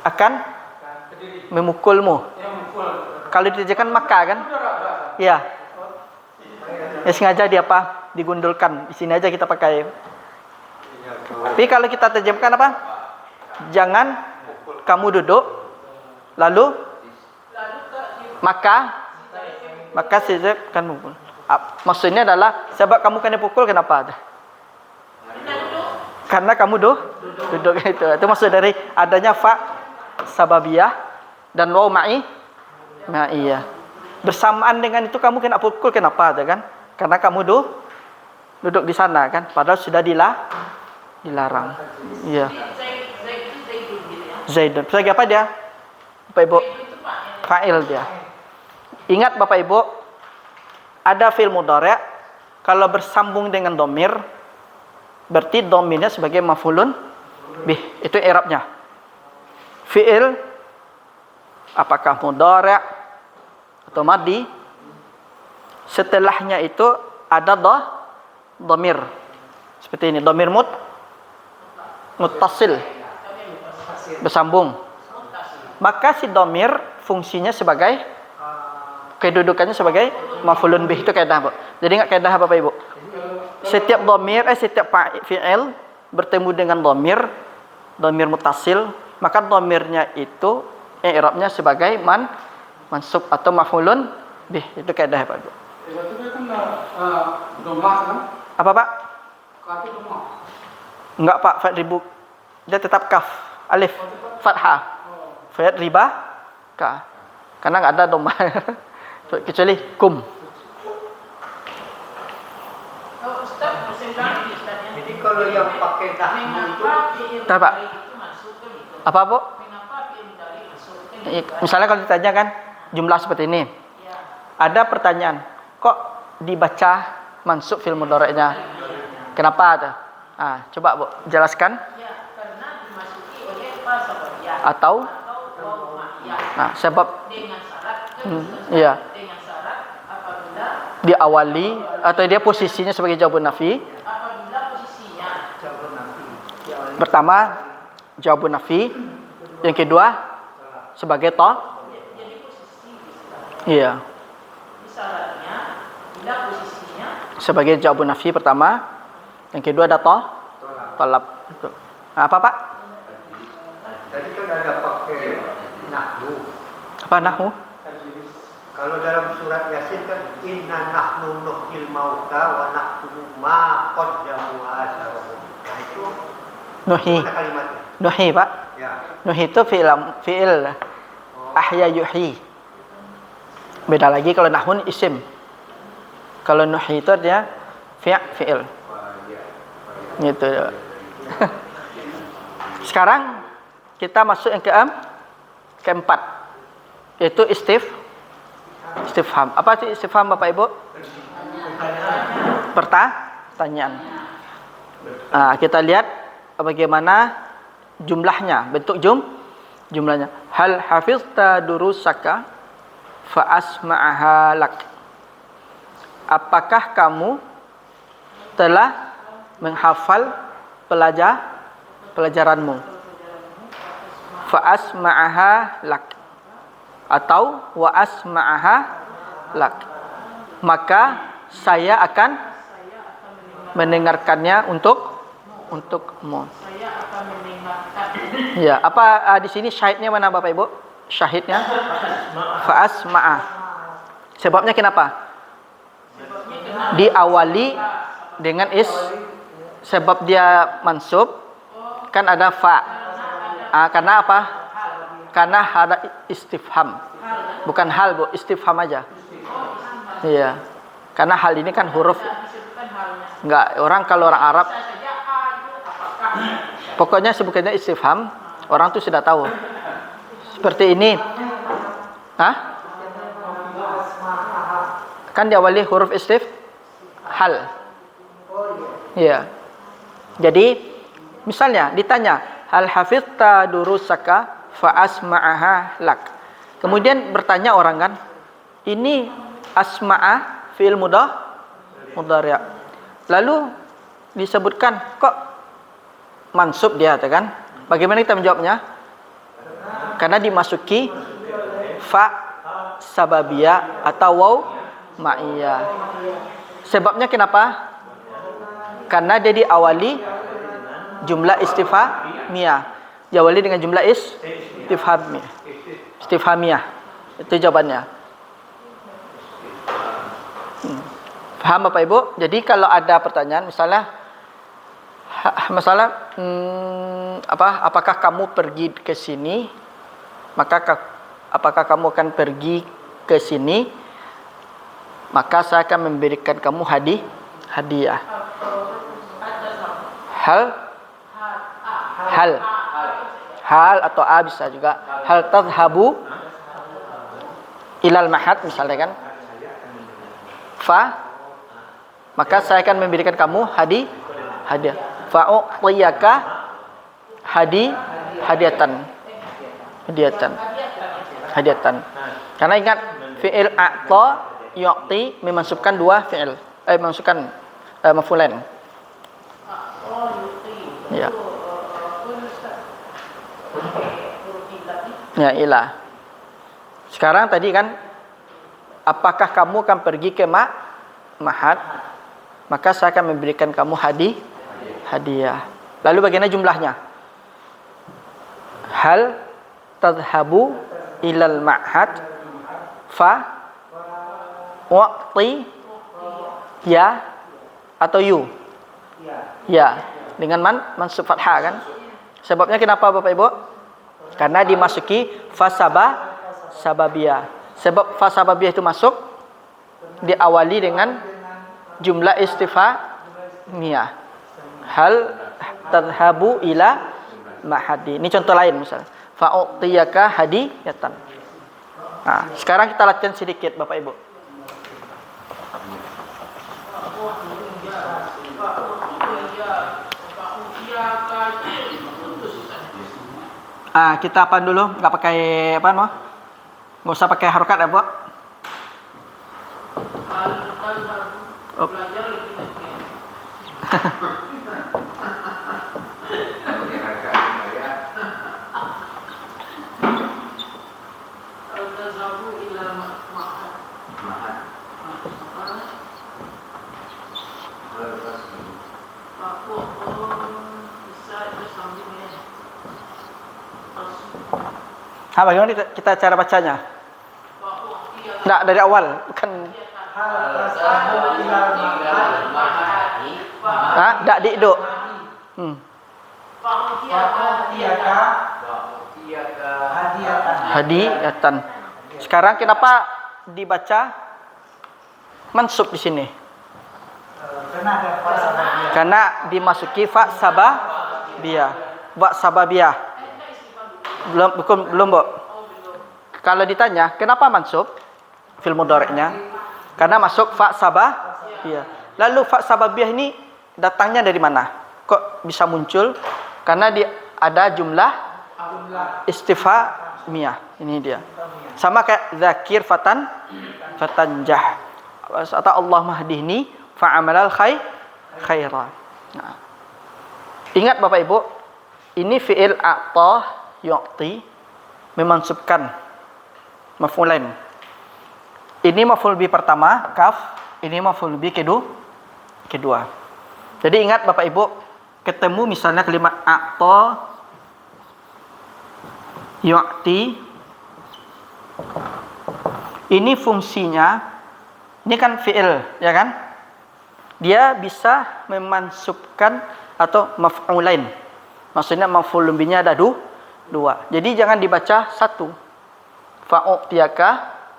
akan memukulmu. Kalau diterjemahkan maka kan? Ya. Ya sengaja dia digundulkan. Di sini aja kita pakai. Tapi kalau kita terjemahkan apa? Jangan kamu duduk, lalu maka si Zaid akan memukul. Maksudnya adalah sebab kamu kena pukul, kenapa? Karena kamu duduk itu. Itu maksud dari adanya fa sababiyah dan waw ma'iyah. Bersamaan dengan itu kamu kena pukul, kenapa kan? Karena kamu duduk di sana kan, padahal sudah dilarang. Iya. Zaidun. Sebagai apa dia? Bapak Ibu? Fa'il dia. Ingat Bapak Ibu, ada fi'il mudhari' kalau bersambung dengan dhamir, berarti dhamirnya sebagai maf'ulun bih. Itu i'rabnya. Fi'il apakah mudhari' atau madhi, setelahnya itu ada dhamir. Seperti ini, dhamir muttasil, bersambung. Maka si dhamir fungsinya sebagai, kedudukannya sebagai maf'ulun bih. Itu kaidah, Bu. Jadi enggak kaidah Bapak Ibu. Setiap dhamir setiap fi'il bertemu dengan dhamir muttasil, maka dhamirnya itu i'rabnya sebagai mansub atau maf'ulun bih. Itu kaidah Bapak Ibu. Itu kan domah kan? Apa Pak? Kaki domah. Enggak Pak, fa'ribu. Dia tetap kaf, alif, fathah. Fa'riba ka. Karena enggak ada domah. Kecuali kum. Jadi kalau yang pakai nahwu itu, Pak. Apa, Bu? Misalnya kalau ditanya kan jumlah seperti ini. Ada pertanyaan, kok dibaca mansub fi'il mudhari'nya? Kenapa tuh? Coba Bu jelaskan. Karena dimasuki oleh fa sababiyah Atau sebab dengan syarat iya. dengan syarat apabila Diawali atau dia posisinya sebagai jawabun nafi. posisinya Pertama jawabun nafi, yang kedua sebagai jadi posisi iya. syaratnya bila posisinya Sebagai jawabun nafi pertama, yang kedua ada tolab. Apa Pak? tadi kan ada pakai nahwu. Apa nahwu? Kalau dalam surat Yasin kan inna nahnu nuhyil mauta wa naktubu ma qaddamu asarahum. Nah itu Nuhi. mana kalimatnya? Nuhi Pak. Ya. Nuhi itu fi'il ahya yuhi. Beda lagi kalau nahun isim. Kalau nuhi itu dia fi'il. Gitu. Sekarang kita masuk yang keempat, yaitu istifham. Apa sih istifham Bapak Ibu? Pertanyaan. Kita lihat bagaimana jumlahnya, bentuk jumlahnya. Hal hafizta durusaka fa asma'aha lak. apakah kamu telah menghafal pelajaranmu? Fa asma'aha lak, atau wa asma'aha lak, maka saya akan mendengarkannya untukmu. Saya akan mendengarkan. Ya, apa di sini syahidnya mana Bapak Ibu? Syahidnya fa asma'a. Sebabnya kenapa? Diawali dengan sebab dia mansub kan ada fa. Karena apa? Karena ada istifham. Bukan hal, Bu, istifham aja. Iya. Karena hal ini kan huruf. Enggak, kalau orang Arab pokoknya sebutnya istifham, orang tuh sudah tahu. Seperti ini. Hah? Kan diawali huruf hal. Iya. Jadi misalnya ditanya, hal hafizta durusaka fa asma'aha lak. Kemudian bertanya orang kan, ini asma'a fi'il mudhari'. Lalu disebutkan kok mansub dia kan? Bagaimana kita menjawabnya? Karena dimasuki fa sababiyah atau waw ma'iyah. Sebabnya kenapa? Karena dia diawali jumlah istifhamiyah. Diawali dengan jumlah istifhamiyah. Itu jawabannya. Paham Bapak Ibu? Jadi kalau ada pertanyaan misalnya apakah kamu pergi ke sini? Maka apakah kamu akan pergi ke sini? Maka saya akan memberikan kamu hadiah. Hal atau a bisa juga. Hal tadhhabu ilal mahad misalnya kan. Fa, maka saya akan memberikan kamu hadiah. Fa'u'tiyaka hadiyatan. Karena ingat fi'il a'ta yu'ti memansubkan dua fi'il. Memasukkan maf'ulan. Ya. Ya, ilah. Sekarang tadi kan, apakah kamu akan pergi ke mahad? Maka saya akan memberikan kamu hadiah. Lalu bagaimana jumlahnya? Hal tadhhabu ilal ma'had fa waqti ya atau yu? Ya, dengan mansub fathah kan? Sebabnya kenapa Bapak Ibu? Karena dimasuki fa sababiyah. Sebab fa sababiyah itu masuk diawali dengan jumlah istifhamiyah. Hal tadhhabu ila mahadi. Ini contoh lain misalnya. Fa'u'tiyaka hadiyatan. Nah, sekarang kita latihan sedikit Bapak Ibu. Kita apa dulu? Enggak pakai apa mau? Enggak usah pakai harokat ya, Bu. Oh. Bagaimana kita cara bacanya? Enggak, dari awal, bukan. Enggak diiduk. Hadiyatan. Sekarang kenapa dibaca mansub di sini? Karena dimasuki fa sababiyah. Fa sababiyah. Belum, Bu. Kalau ditanya, kenapa mansub fil mudhari'nya? Karena masuk fa sababiyah. Lalu fa sababiyah ini datangnya dari mana? Kok bisa muncul? Karena ada jumlah istifhamiyah. Ini dia. Sama kayak zakir fatanjah atau Allah mahdihni fa'amalal khairan. Nah. Ingat Bapak Ibu, ini fi'il a'ta yu'ti memansubkan maf'ulain. Ini maf'ul bi pertama, kaf, ini maf'ul bi kedua. Jadi ingat Bapak Ibu, ketemu misalnya kalimat a'ta yu'ti, ini fungsinya, ini kan fi'il, ya kan? Dia bisa memansubkan atau maf'ulain. Maksudnya maf'ul binya ada dua. Jadi jangan dibaca satu. Fa'u'tiyaka,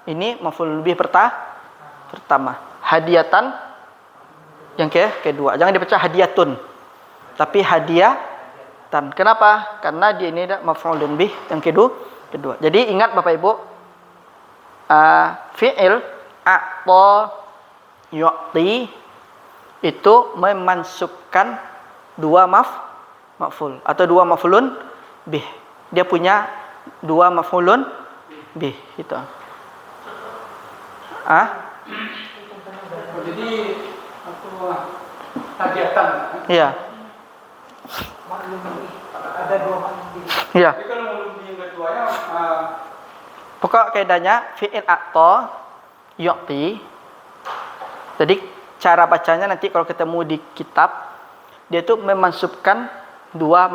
ini maf'ul bih pertama. Hadiyatan yang kedua. Jangan dibaca hadiyatun, tapi hadiyatan. Kenapa? Karena dia ini ada maf'ul bih yang kedua. Jadi ingat Bapak Ibu, fi'il a'ta yu'ti itu memansubkan dua maf'ul atau dua maf'ulun bih. Dia punya dua maf'ulun bih itu. Jadi hadiatan. Iya. Ada dua maklum. Iya. Jadi kalau maklum yang keduanya Pokok kaidahnya fi'il a'ta yu'ti. Jadi cara bacanya nanti kalau ketemu di kitab, dia itu memansubkan dua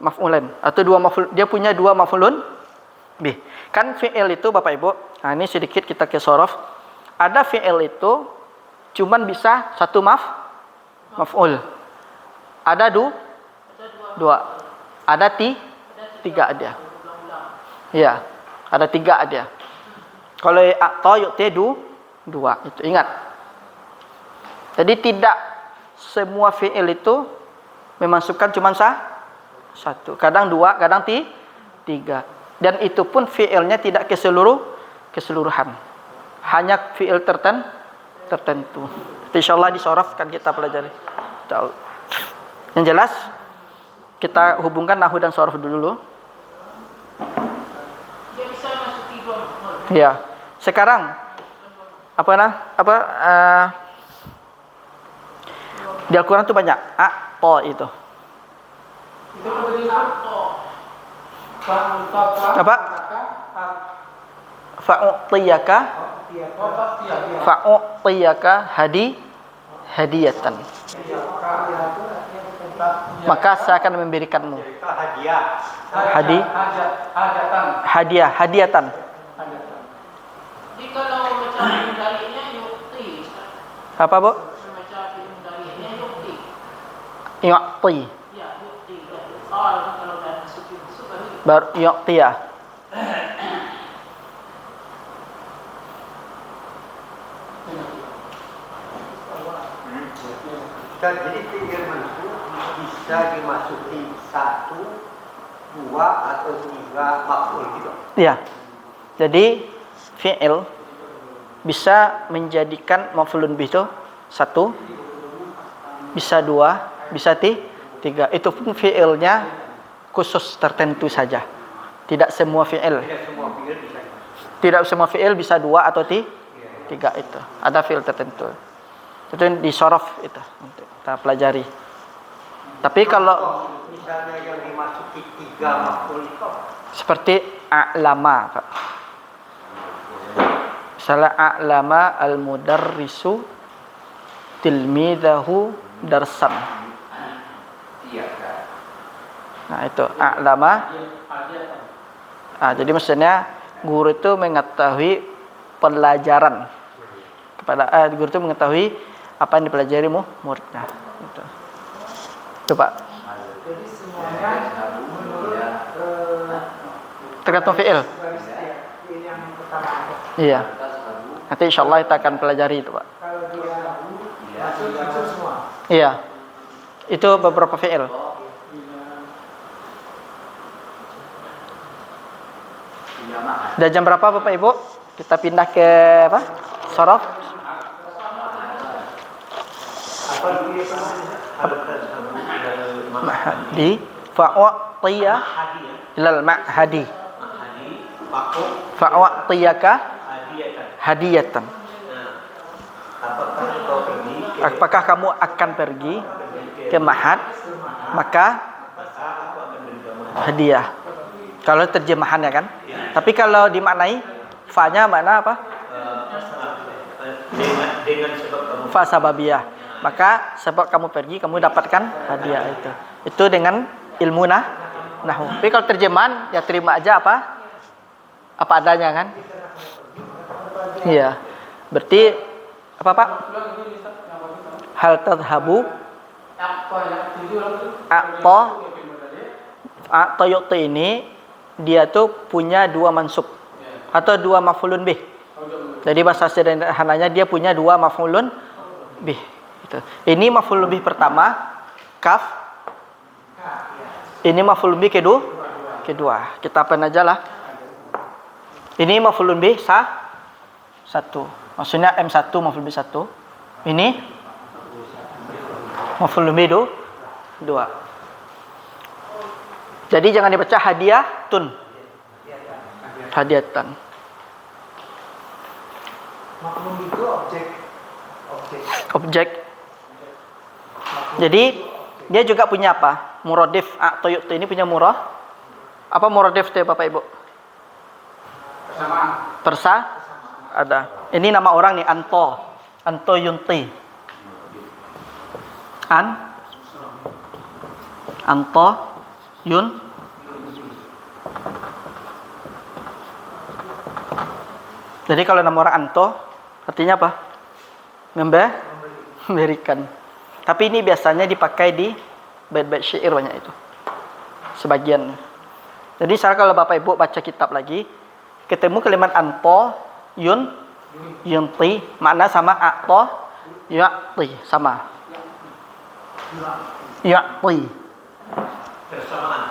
maf'ulan atau dua maf'ul. Dia punya dua maf'ulun bih. Kan fi'il itu Bapak Ibu, nah ini sedikit kita ke sorof. Ada fi'il itu cuman bisa satu maf'ul. Ada dua. Ada tiga ada. Iya, ada tiga ada. Kalau a'ta yu'ti dua, itu ingat. Jadi tidak semua fi'il itu memasukkan cuma satu. Kadang dua, kadang tiga. Dan itu pun fi'ilnya tidak keseluruhan. Hanya fi'il tertentu. Insyaallah di sorof kan kita pelajari. Yang jelas kita hubungkan nahwu dan sorof dulu. dia bisa masuki dua maf'ul. Ya. Sekarang di Al-Quran itu banyak a'ta itu. Itu berdiri a'ta. Apa? Fa'u'tiyaka hadiyatan. Maka saya akan memberikanmu hadiyatan. Jadi kalau macam mudari'nya yu'ti. Apa, Bu? Macam mudari'nya yu'ti. Yu'ti. Ya, yu'ti. Kalau dah masuk kan Baru yu'ti ya. Jadi fi'il mansub bisa dimasuki satu, dua atau tiga maf'ul gitu. Iya. Jadi fi'il bisa menjadikan maf'ulun bih itu satu, bisa dua, bisa tiga. Itu pun fi'ilnya khusus tertentu saja. Tidak semua fi'il. Tidak semua fi'il bisa dua atau tiga itu. Ada fi'il tertentu. Itu di sorof itu untuk kita pelajari. Tapi kalau misalnya yang dimasuki tiga maf'ul itu seperti a'lama, Pak. Misalnya a'lama al-mudarrisu tilmidahu darsan. Nah, itu a'lama. Jadi maksudnya guru itu mengetahui pelajaran kepada guru itu mengetahui apa yang dipelajari muridnya. Itu Pak. jadi semuanya menurut Tergantung fi'il. fi'il yang pertama. Iya. Nanti insyaallah kita akan pelajari itu Pak. Kalau dia masuk semua. Iya. Itu beberapa fi'il. Udah jam berapa Bapak Ibu? Kita pindah ke apa? Sorof. Mahdi fa'u'tiya ilal ma'hadi fa'u'tiyaka hadiyatan. Apakah kamu akan pergi ke Ma'had? Maka hadiah. Kalau terjemahannya kan. Tapi kalau dimaknai fa-nya makna apa? Dengan sebab kamu Fa sababiyah. Maka sebab kamu pergi, kamu dapatkan hadiah itu. Itu dengan ilmu nahwu. Tapi kalau terjemahan ya terima aja apa adanya kan. Iya. Berarti apa Pak? Hal tadhabu atau yu'ti ini dia tuh punya dua mansub atau dua maf'ulun bih. Jadi bahasa sederhananya dia punya dua maf'ulun bih. Gitu. Ini maf'ulun bih pertama kaf. Ini maf'ulun bih kedua. Kita apain aja lah. Ini maf'ulun bih satu. Maksudnya M1 maf'ulun bih 1. Ini maf'ulun bih 2. Jadi jangan dibaca hadiatun. Hadiatan. Maklum itu objek. Jadi dia juga punya apa? Muradif atau yu'ti ini punya murah. Apa muradif teh Bapak Ibu? Persa ada. Ini nama orang nih Anto Yunti. Anto Yun. Jadi kalau nama orang Anto artinya apa? Memberikan. Tapi ini biasanya dipakai di bait-bait syair banyak itu. Sebagian. Jadi sekarang kalau Bapak Ibu baca kitab lagi, ketemu kalimat Anto Yunti, makna sama Ato Yu'ti, sama. Yu'ti. bersamaan.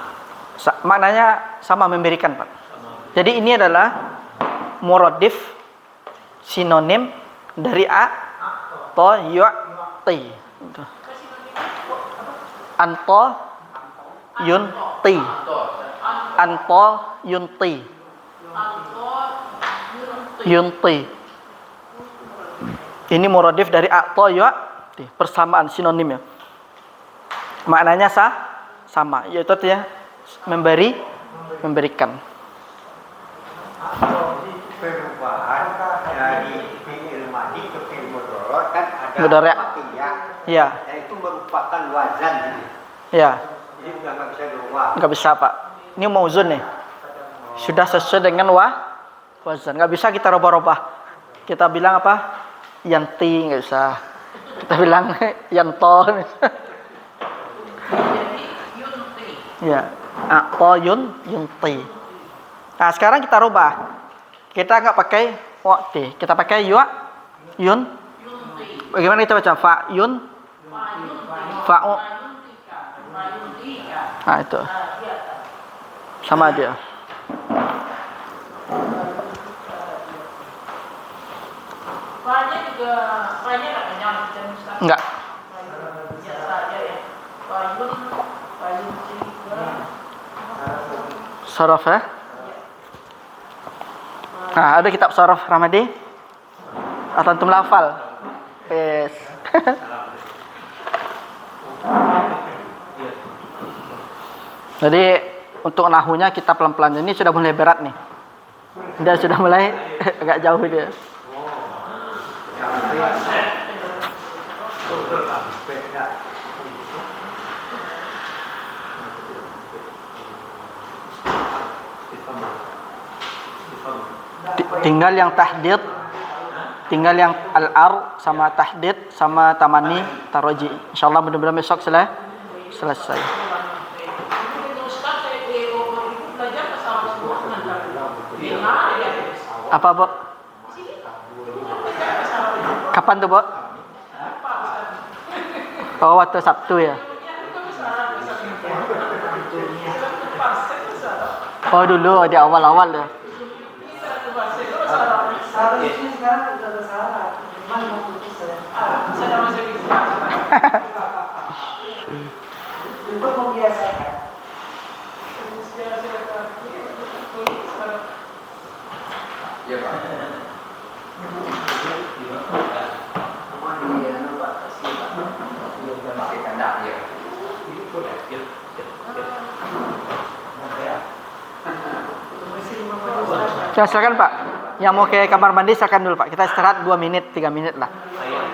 Maknanya sama, memberikan Pak. Jadi ini adalah muradif sinonim dari to yu'ti. Anto yunti. Anto yunti. Yunti. Ini muradif dari to yu'ti, persamaan sinonim ya. Maknanya sama, yaitu artinya memberikan. Perubahan dari fi'il madhi ke fi'il mudhari kan ada Mudhari'. makiyah. Ya. Dan itu merupakan wazan. Ya, Jadi sudah nggak bisa dirubah. nggak bisa Pak. Ini mauzun nih. Sudah sesuai dengan wazan. Nggak bisa kita robah-robah. Kita bilang apa? Yanti nggak bisa. Kita bilang yanto. Ya, atau yunti. Nah sekarang kita rubah. Kita nggak pakai waqti, kita pakai yun. Bagaimana kita baca fa'u. Nah itu sama dia. Fa'nya juga, fa'nya nggak kenyang dan Ustaz. Enggak. Biasa aja ya. Fa'yun juga. Sorof ya. Nah, ada kitab Sorof Ramadi. Atau antum lafal. Yes. Jadi untuk nahunya kita pelan-pelan, ini sudah mulai berat nih. Dia sudah mulai agak jauh dia. Tinggal yang tahdid, tinggal yang al-ar sama tahdid sama tamani taroji. Insyaallah mudah-mudahan besok selesai. Apa Bu? Kapan tuh Bu? Oh waktu Sabtu ya. Oh dulu di awal-awal ya. Harusnya sekarang udah bersalah. Cuman mau putus ya. Saya masih bisa. Untuk membiasakan. Ya Pak. pakai kandang ya. Ini pun ya. Ya, ya, ya. Masih 5 menit saja. Ya, silakan Pak. Yang mau ke kamar mandi silakan dulu Pak. Kita istirahat 2 menit, 3 menit lah. Ayah.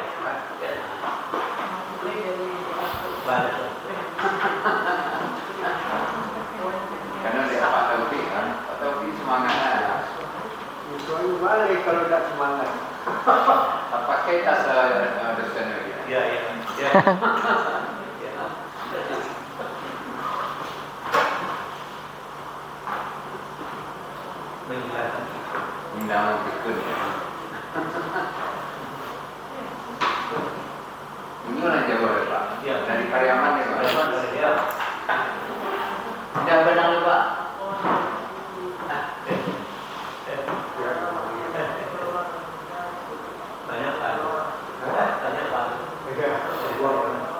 Mulai dari Balik. Karena dia Pak Taufik kan, Pak Taufik semangatnya. Soalnya balik kalau tidak semangat. Pakai tas dosen lagi. Ya, ya, ya. Melihat. Undang pikun ya. Ini orang Jawa ya Pak. Ya. Dari Pariaman ya Pak. Ya. Udah benang ya Pak. Banyak Pak. Banyak Pak. Selamat Pak.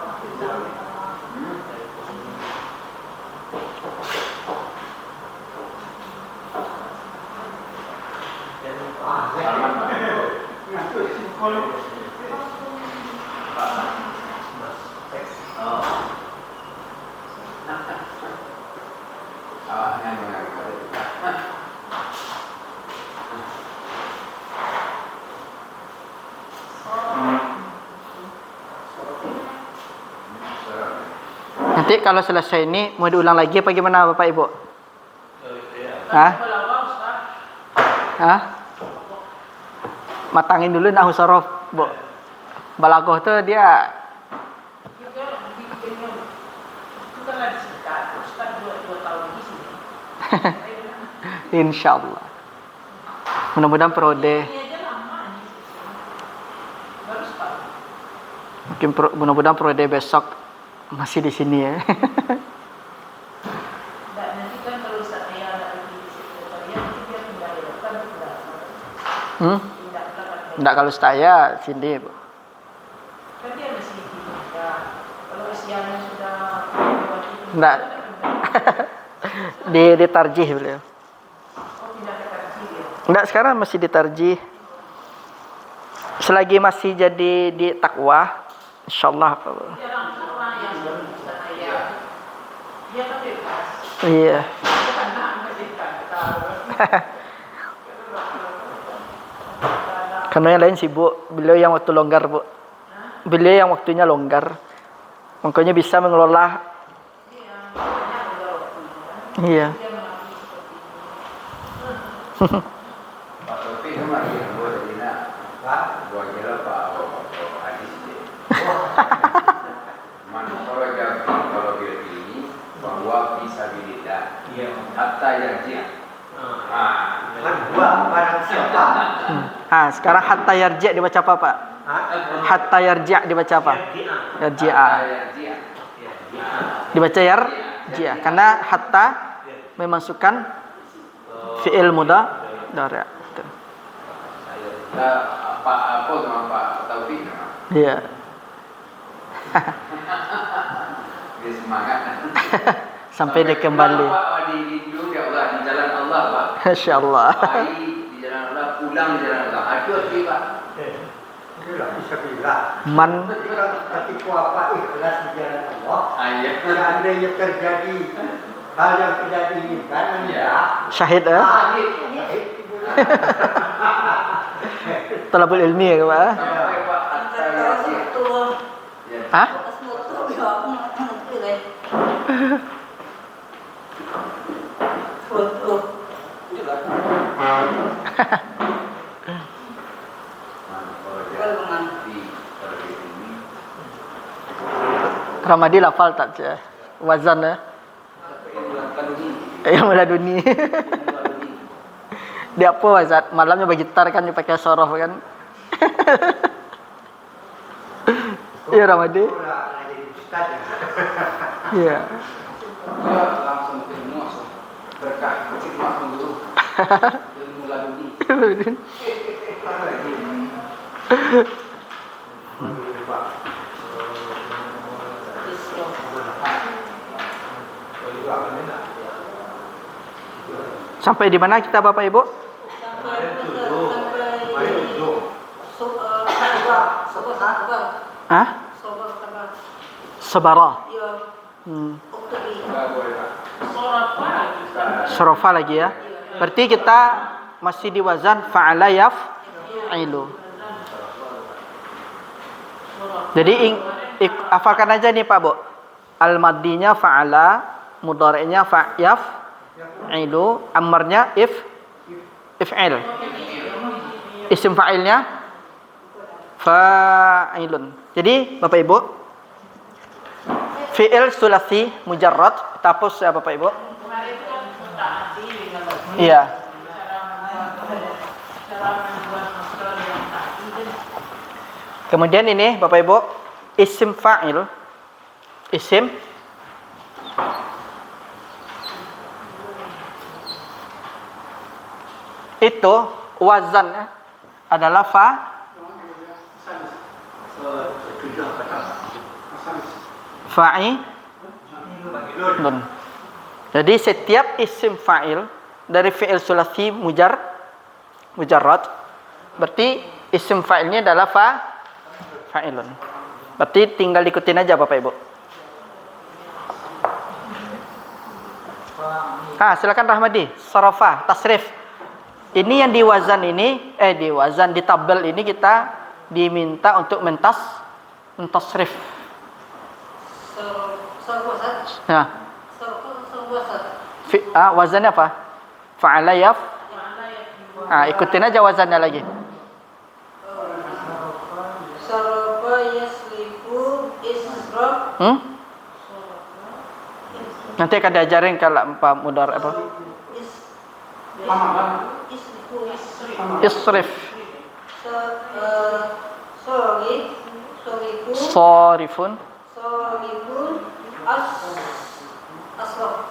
Oh. Awaknya mengaku. Nanti kalau selesai ini mau diulang lagi apa gimana Bapak Ibu? Hah? Balawa Ustaz. Hah? Matangin dulu nahu sorof, Bu. Balagoh tuh dia Juga bikinnya itu kan lagi sekitar Ustaz 2 tahun lagi sini. insyaallah. Mudah-mudahan periode Ini aja lama nih. Baru setahun. mungkin mudah-mudahan periode besok masih di sini ya. Dan nanti kan kalau Ustaz Ayah ada lagi di sekretariat nanti dia pindah ya kan pindah. Hmm? Pindah belakang. Enggak kalau saya sini, Bu. Kan dia masih pindah. Kalau usianya sudah lewati itu, Enggak. kan pindah. Ditarjih beliau. Oh pindah ke Tarjih ya. Enggak, sekarang masih ditarjih. Selagi masih jadi di takwa, insyaallah. Dia langsung orang yang Ustaz Ayah. Dia kan bebas. Iya. Dia kan nggak kita. Karena yang lain sibuk, beliau yang waktu longgar, Bu. Beliau yang waktunya longgar. Makanya bisa mengelola. Iya. Pak Taufik itu mah yang boleh dina. Pak, gua kira Pak Hadis dia. Man kharaja kalau bil ini bahwa bisa bilidah. Iya. Hatta yarji'. Kan gua barang siapa? Sekarang hatta yarji' dibaca apa, Pak? Hatta yarji' dibaca apa? Yarji'a. Dibaca yarji'a karena hatta memasukkan fi'il mudhari'. Apa sama Pak Taufik nama? Iya. Dia semangat. Sampai dia kembali. Pak di dulu ya Allah di jalan Allah Pak. Insyaallah. Bayi di jalan Allah, pulang di jalan Allah. Aduh Pak. Itulah bisa bilang. Man Tapi apa ikhlas di jalan Allah. Ayah. Seandainya terjadi hal yang tidak diinginkan, enggak. syahid talabul ilmi ya, Pak. Sampai Pak hatta yarji'. Hah? Ramadi lafal tak je? Wazan ya? Yang meladuni. Dia apa wazan? Malamnya bergitar kan dia pakai sorof kan? Iya Ramadi. Iya. Langsung ilmu berkah khidmat dulu. Ilmu laduni. Sampai di mana kita Bapak Ibu? Sabara. Ya, uktubi. Sorofa lagi Ustaz. Sorofa lagi ya. Berarti kita masih di wazan fa'ala yaf'ilu. Jadi hafalkan aja nih Pak Bu. Al-madinya fa'ala, mudhari'nya yaf'ilu, amarnya if'il. Isim fa'ilnya fa'ilun. Jadi Bapak Ibu, fi'il sulasi mujarrad, kita hapus ya Bapak Ibu. Kemarin itu kan mutaati dengan Iya. cara membuat masker yang tadi kan. Kemudian ini Bapak Ibu, isim fa'il. Isim itu wazannya adalah fa'ilun. Jadi setiap isim fa'il dari fi'il sulasi mujarrad, berarti isim fa'ilnya adalah fa'ilun. Berarti tinggal ikutin aja Bapak Ibu. Silakan Rahmadi, sarafa, tasrif. Ini yang di wazan ini, di tabel ini kita diminta untuk mentasrif. Sarwasat. Nah, Sarwasat. wazannya apa? Fa'ala ikutin aja wazannya lagi. Sarafa yaslifu israf. Nanti akan diajarin kalau Pak Mudar apa? Isrif. Sorifun.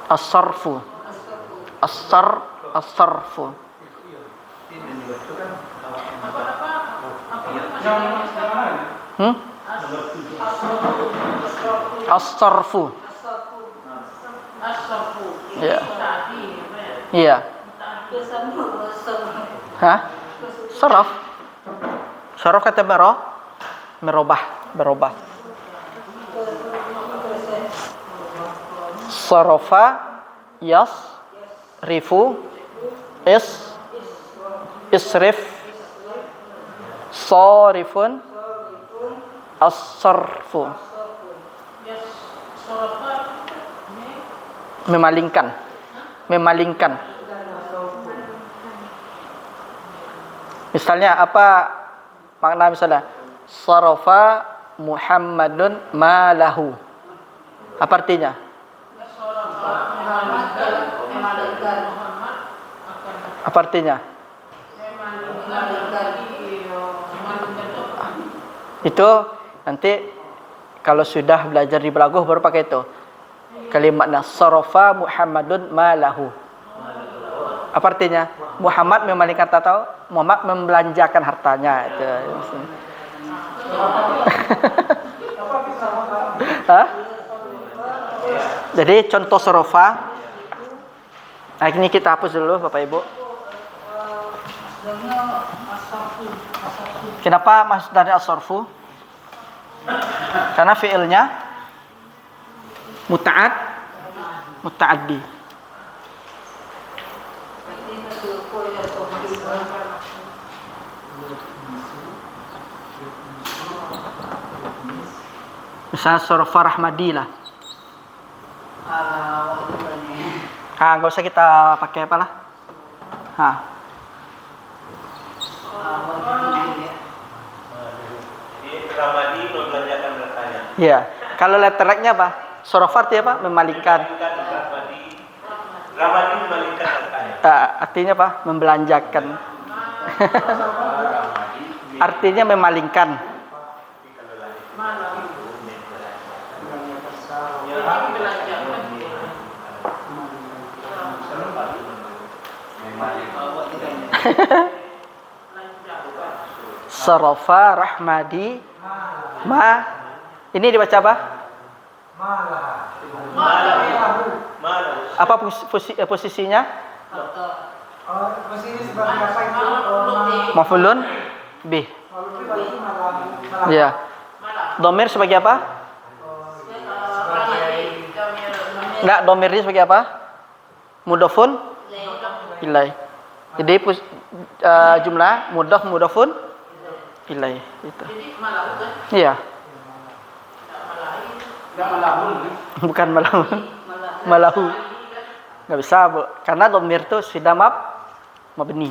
As-sarfu. As-sarfu. As-sarfu. Asrafu. Iya. Tadi Iya. Hah? Saraf. Saraf kata merubah. Sarafa yasrifu isrif sarifun as-sarfu. Memalingkan. Misalnya apa makna misalnya sarafa Muhammadun malahu. Apa artinya? Apa artinya? Itu nanti kalau sudah belajar di belaguh baru pakai itu. Kalimatnya sarafa Muhammadun malahu. Apa artinya? Muhammad memalingkan atau Muhammad membelanjakan hartanya itu. Hah? Jadi contoh sarafa. Nah, ini kita hapus dulu Bapak Ibu. Kenapa masdarnya as-sarfu? Karena fiilnya muta'addi. Misalnya sarafa Rahmadi lah. Nggak usah kita pakai apa lah. Ramadi membelanjakan hartanya. Iya. Kalau letternya apa? Sarafa artinya apa? Memalingkan. Ramadi memalingkan hartanya. Artinya apa? Membelanjakan. Artinya memalingkan. Sarafa Rahmadi ini dibaca apa? Apa posisinya? Maf'ulun bih. Ya. Dhamir sebagai apa? Enggak, domir ini sebagai apa? Mudhofun ilaih. Jadi jumlah mudhofun ilaih itu. Jadi malahu kan? Iya, Tidak malahun. bukan malahu. Malahu. Enggak bisa, Bu. Karena domir itu sudah mabni.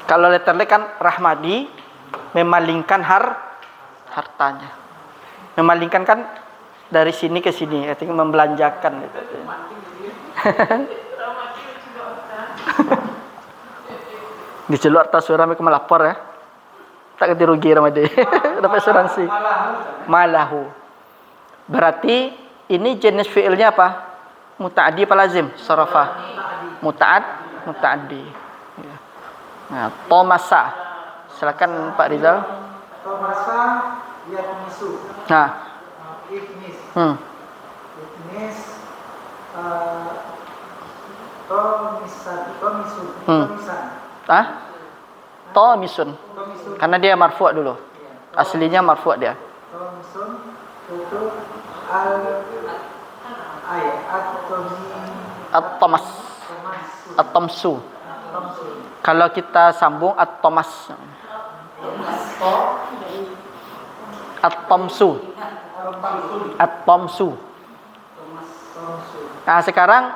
Kalau letternya kan rahmadi memalingkan hartanya. Memalingkan kan dari sini ke sini, artinya membelanjakan gitu. Diceluk atas suara mereka melapor ya. Tak ganti rugi Ramadi. Dapat asuransi. Malahu. Berarti ini jenis fiilnya apa? Muta'addi apa lazim? Sarafah. Muta'addi. Ya. Nah, Tomasa. Silakan Pak Rizal. Tomasa yakmisu. Nah. Ikmis. Ikmis. Tomisan. Tomisun. Karena dia marfu' dulu. Aslinya marfu' dia. Tomisun itu At-tomas. At-tomsu. Kalau kita sambung at-tomas. At-tomsu. At-tomsu. Nah, sekarang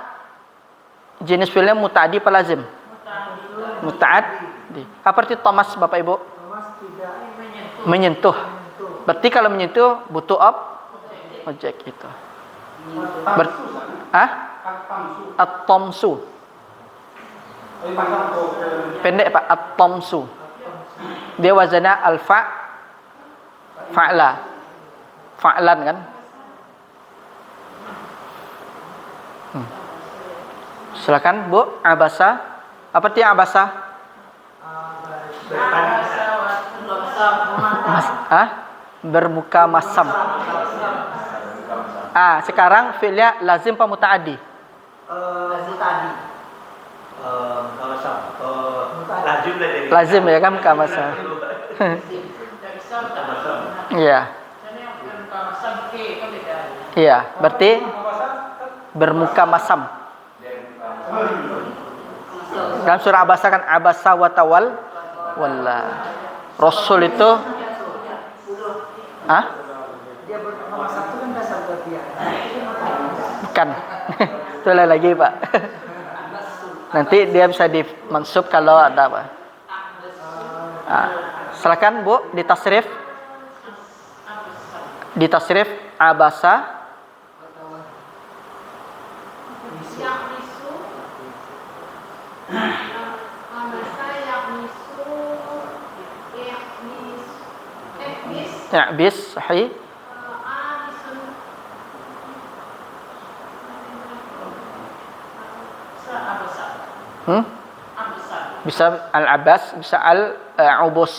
jenis fiilnya muta'addi apa lazim? Muta'addi. Apa arti tomas Bapak Ibu? Menyentuh. Berarti kalau menyentuh butuh objek itu. At-tomsu. Pendek Pak, at-tomsu. Dia wazannya fa'la. Fa'lan kan? Silakan Bu, abasa. Apa arti abasa? Bermuka masam. Sekarang fi'ilnya lazim apa muta'addi? Lazim ya kan muka masam. Iya. Iya, berarti bermuka masam. Dalam surah Abasa kan abasa wa tawal walla. Rasul itu Dia nomor satu kan dasar bagian. bukan. Itu lain lagi, Pak. Nanti dia bisa dimansub kalau ada apa. Silakan Bu, ditasrif. Ditasrif abasa. Bis sahih. Bisa al-abas, bisa al-ubus.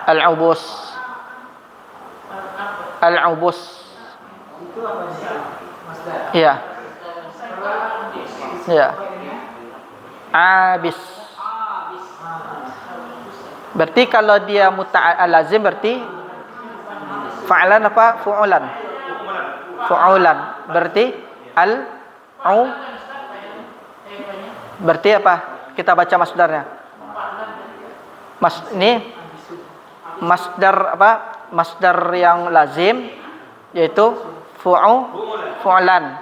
Al-ubus. Al-ubus. Itu apa sih? Masdar. Iya. Iya. Abis. Berarti kalau dia lazim berarti fa'lan apa? Fu'ulan. Fu'ulan. Berarti berarti apa? Kita baca masdarnya. Ini masdar apa? Masdar yang lazim yaitu fu'ulan.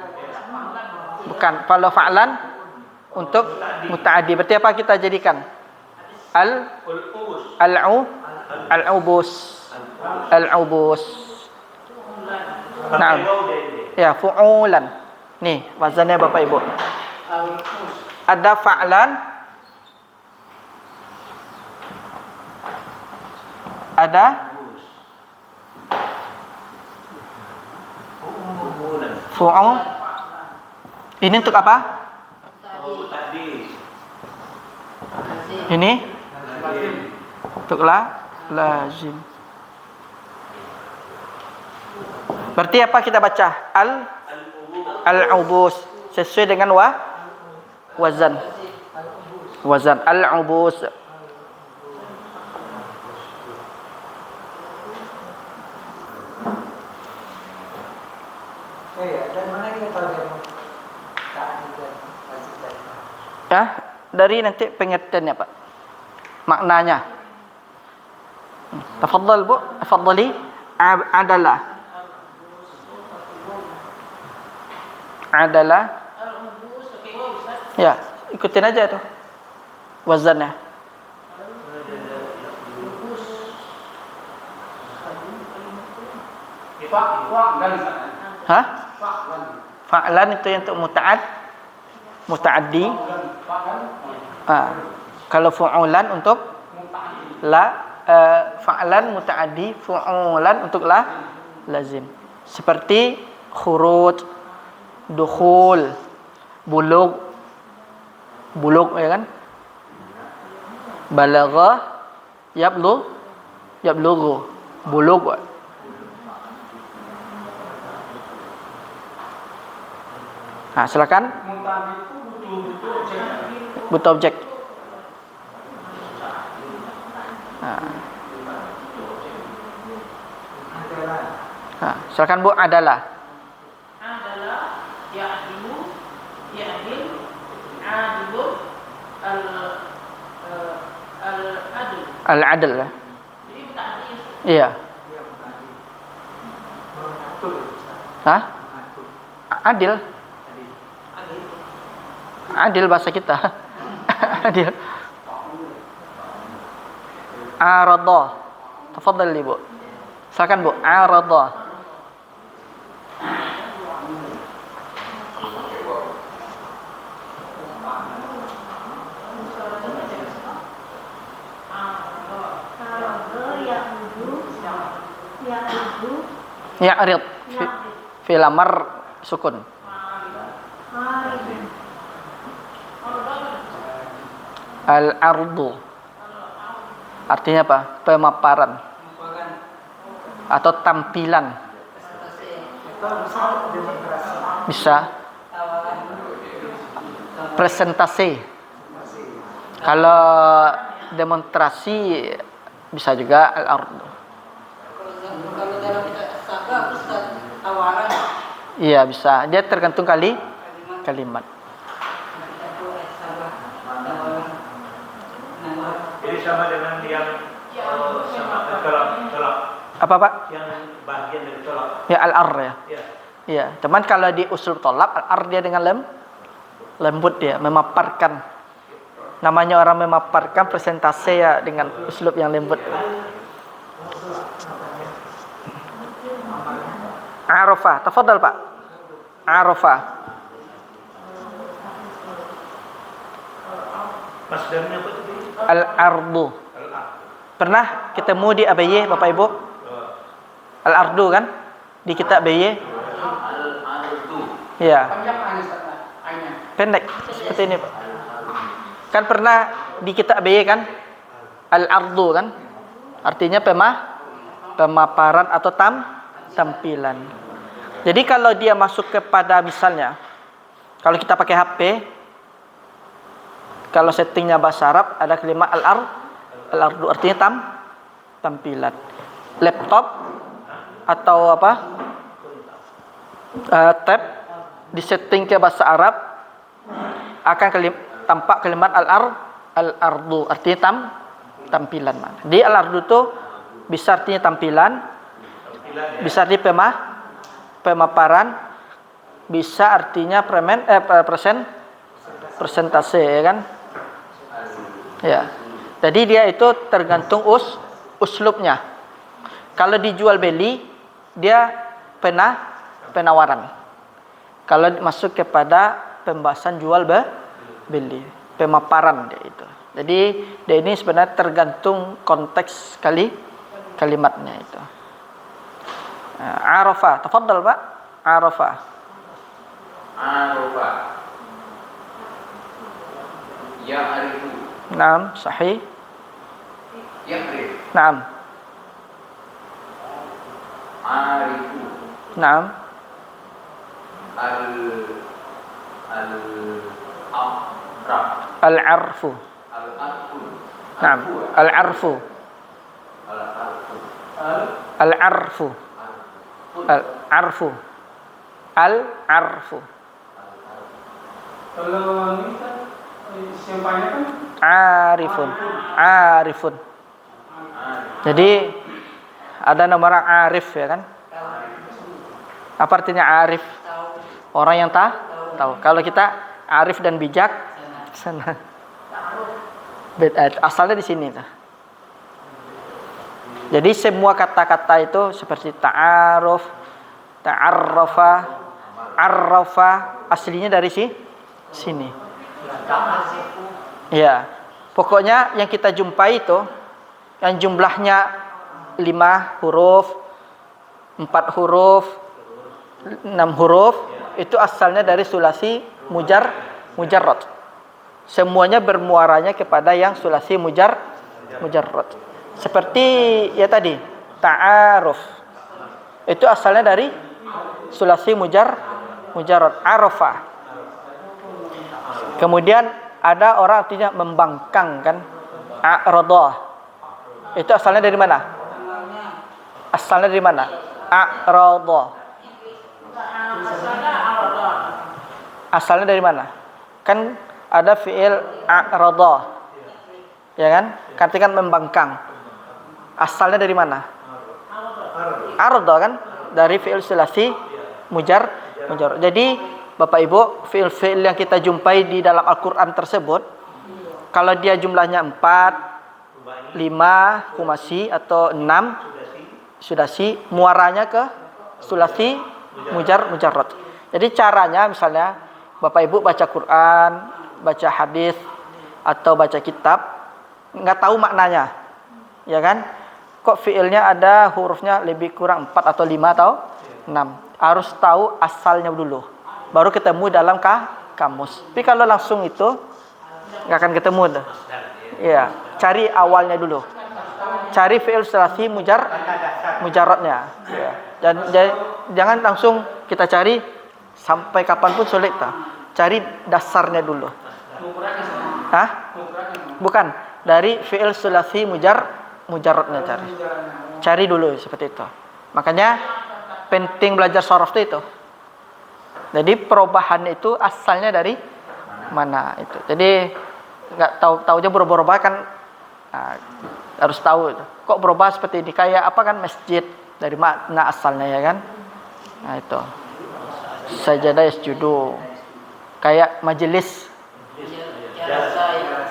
Bukan. Kalau fa'lan untuk muta'addi. Berarti apa kita jadikan? Al-ubus. Al-ubus. Nah. Ya, fu'ulan. Nih, wazannya Bapak Ibu. Ada fa'lan. Ada fu'ul. Ini untuk apa? Ini untuk lazim. Berarti apa kita baca? Al-ubus sesuai dengan wazan. Wazan al-ubus. dari nanti pengertiannya Pak. Maknanya. Tafadhal Bu, tafadhali. Adalah. Adalah. Al-Urdus, oke, Ustaz. Ya, ikutin aja tuh. Wazannya. Hah? Fa'lan itu yang untuk muta'addi. Kalau fu'ulan untuk fa'lan muta'addi, fu'ulan untuk lazim. Seperti khuruj, dukhul, bulugh ya kan? Balagha, yablughu, bulugh. Nah, silakan. Butuh objek. Nah, silakan Bu, adalah. Adalah ya'dilu, ya'dil, adilun, al-adl. Al-adl. Jadi muta'addi. Iya. Hah? Adil. Adil bahasa kita. Adil. Arada. Tafadhal Bu. Silakan Bu, arada. Ya'rid fi lamar sukun. Al-ardu artinya apa? Pemaparan atau tampilan. Bisa presentasi. Kalau demonstrasi bisa juga al-ardu. Kalau dalam saga Ustaz tawaran Iya bisa. Dia tergantung kalimat. Jadi sama dengan yang sama tolak. Apa Pak? Yang bagian dari tolak. Ya al-ar ya. Ya. Iya. Cuman kalau di usul tolak al-ar dia dengan lembut dia memaparkan. Namanya orang memaparkan presentasi ya dengan uslub yang lembut. Arafah, tafadhal Pak. Arafah. Masdarnya apa tadi? Al-ardu. Pernah ketemu di ABY Bapak Ibu? Al-ardu kan? Di kitab ABY. Iya. Pendek seperti ini Pak. Kan pernah di kitab ABY kan? Al-ardu kan? Artinya pemaparan atau tampilan. Jadi kalau dia masuk kepada misalnya kalau kita pakai HP, kalau settingnya bahasa Arab ada kalimat al-ardu artinya tampilan. Laptop atau apa? Tab di setting ke bahasa Arab akan tampak kalimat al-ardu artinya tampilan. Di al-ardu itu bisa artinya tampilan, bisa artinya pemaparan, bisa artinya presentasi ya kan? Ya. Jadi dia itu tergantung uslubnya. Kalau dijual beli dia penawaran. Kalau masuk kepada pembahasan jual beli, pemaparan dia itu. Jadi dia ini sebenarnya tergantung konteks kalimatnya itu. Arafah, tafadhal Pak. Arafah. Ya'rifu. Naam, sahih. Ya'rif. Naam. Arifu. Naam. Al-arfu. Naam. Al-arfu. Al-arfu. Al-arfu. Al-arfu. Kalau ini kan Siapanya kan Arifun. Arifun. Jadi ada nama orang arif ya kan? Apa artinya arif? Orang yang tahu. Kalau kita arif dan bijak, sana. Asalnya di sini tuh. Jadi semua kata-kata itu seperti ta'aruf, ta'arrafa, arrafa, aslinya dari sini. Ya, pokoknya yang kita jumpai itu yang jumlahnya 5 huruf, 4 huruf, 6 huruf, itu asalnya dari sulasi mujarrad. Semuanya bermuaranya kepada yang sulasi mujarrad. Seperti ya tadi, ta'aruf. Itu asalnya dari sulasi mujarrad, arafa. Kemudian ada orang artinya membangkang kan? A'rada. Itu asalnya dari mana? Asalnya dari mana? A'rada. Asalnya dari mana? Kan ada fi'il a'rada. Ya kan? Artinya membangkang. Asalnya dari mana? Arda kan? Dari fi'il sulasi mujarrad. Jadi Bapak Ibu, fi'il-fi'il yang kita jumpai di dalam Al-Qur'an tersebut, kalau dia jumlahnya 4, 5 kumasi atau 6 sudasi, muaranya ke sulasi mujarrad. Jadi caranya misalnya Bapak Ibu baca Quran, baca hadis atau baca kitab, nggak tahu maknanya, ya kan? Kok fiilnya ada hurufnya lebih kurang 4 atau 5 atau 6? Harus tahu asalnya dulu, baru ketemu dalam kamus. Tapi kalau langsung itu nggak akan ketemu dah. Ya, cari awalnya dulu. Cari fiil sulasi mujarradnya. Ya. Dan jangan langsung kita cari sampai kapanpun sulit tak. Cari dasarnya dulu. Hah? Bukan, dari fiil sulasi mujarradnya cari. Cari dulu seperti itu. Makanya penting belajar shorof itu. Jadi perubahan itu asalnya dari mana itu. Jadi nggak tahu aja berubah kan, harus tahu itu. Kok berubah seperti ini? Kayak apa kan masjid, dari makna asalnya ya kan? Nah itu. Sajadah yasjudu. Kayak majelis.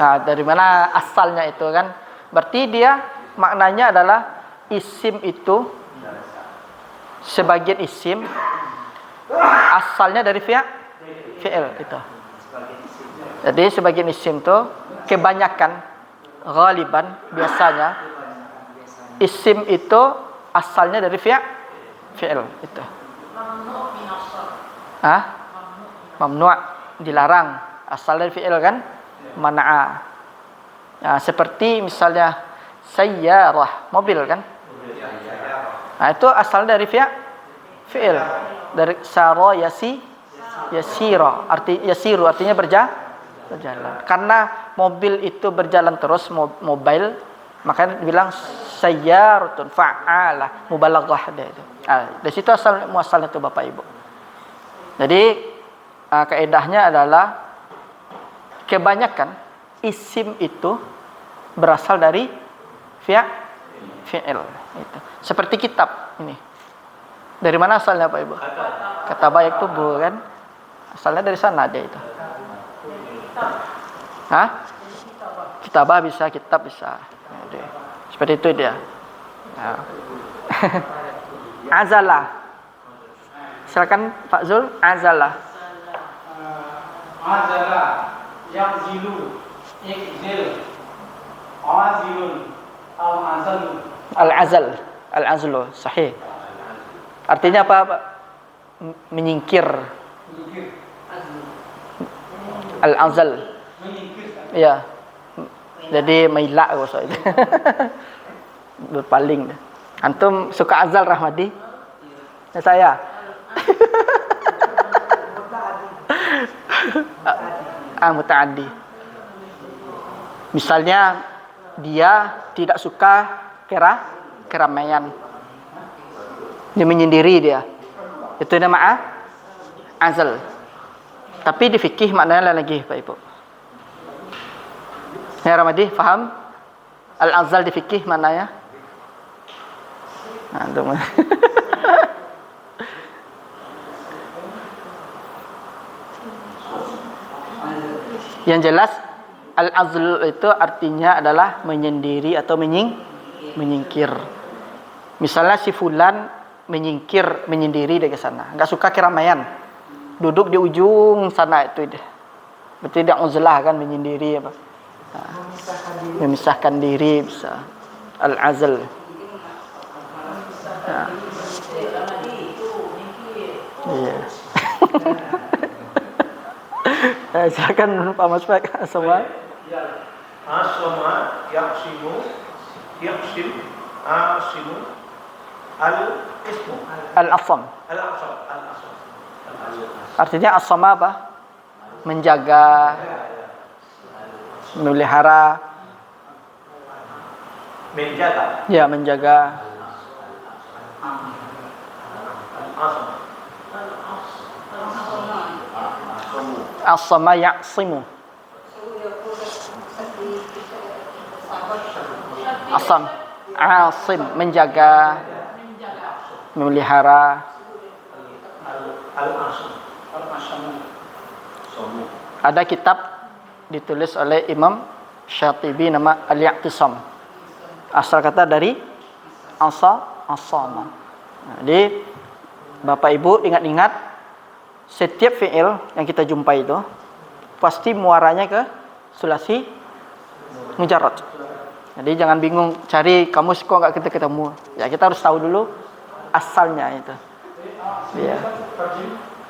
Nah, dari mana asalnya itu kan? Berarti dia maknanya adalah isim itu sebagian isim asalnya dari fi'il itu. Jadi sebagian isim itu kebanyakan ghaliban biasanya isim itu asalnya dari fi'il itu. Mamnu' dilarang, asal dari fi'il kan? Mana'a. Nah, seperti misalnya sayyarah, mobil kan? Nah, itu asalnya dari fi'il. Dari sara yasira, yasiru artinya berjalan. Karena mobil itu berjalan terus, mobile, makanya dibilang sayyaratun fa'alah, mubalaghah dia itu. Dari situ muasalnya itu Bapak Ibu. Jadi kaedahnya adalah kebanyakan isim itu berasal dari fi'il itu. Seperti kitab ini. Dari mana asalnya Pak Ibu? Kata baik tubuh kan? Asalnya dari sana dia itu. Hah? Kitabah bisa, kitab bisa. Seperti itu dia. Nah. Azalah. Silakan Pak Zul, azalah. Azalah, yakzilu, ikzil, azilun, al-azalu. Al-azlu, sahih. Artinya apa, Pak? Menyingkir. Al-azal. Ya. Jadi mailak bahasa itu. Berpaling. Antum suka azal Rahmadi? Ya, saya. Muta'addi. Misalnya dia tidak suka keramaian. Dia menyendiri dia. Itu nama azal. Tapi di fikih maknanya lain lagi Pak Ibu. Ya Ramadi, faham? Al-azal di fikih mananya? Nah, antum. Yang jelas al-azl itu artinya adalah menyendiri atau menyingkir. Misalnya si fulan menyendiri dari sana, enggak suka keramaian. Duduk di ujung sana itu dia. Berarti dia uzlah kan, menyendiri apa? Memisahkan diri bisa. Al-azl. Ya. Iya. Silakan Pak Masfak sama. Asama yaqsimu asimu al-ismu Al-asam. al-asam. Artinya asama apa? Menjaga, memelihara. Menjaga. Ya, menjaga. Asam. Asama ya'simu. Asam. Asim, menjaga, memelihara. Al-asam. Ada kitab ditulis oleh Imam Syatibi nama Al-I'tisam. Asal kata dari asama. Jadi Bapak Ibu ingat-ingat, setiap fi'il yang kita jumpai itu pasti muaranya ke sulasi mujarrad. Jadi jangan bingung cari kamus kok enggak kita ketemu. Ya kita harus tahu dulu asalnya itu. Ya.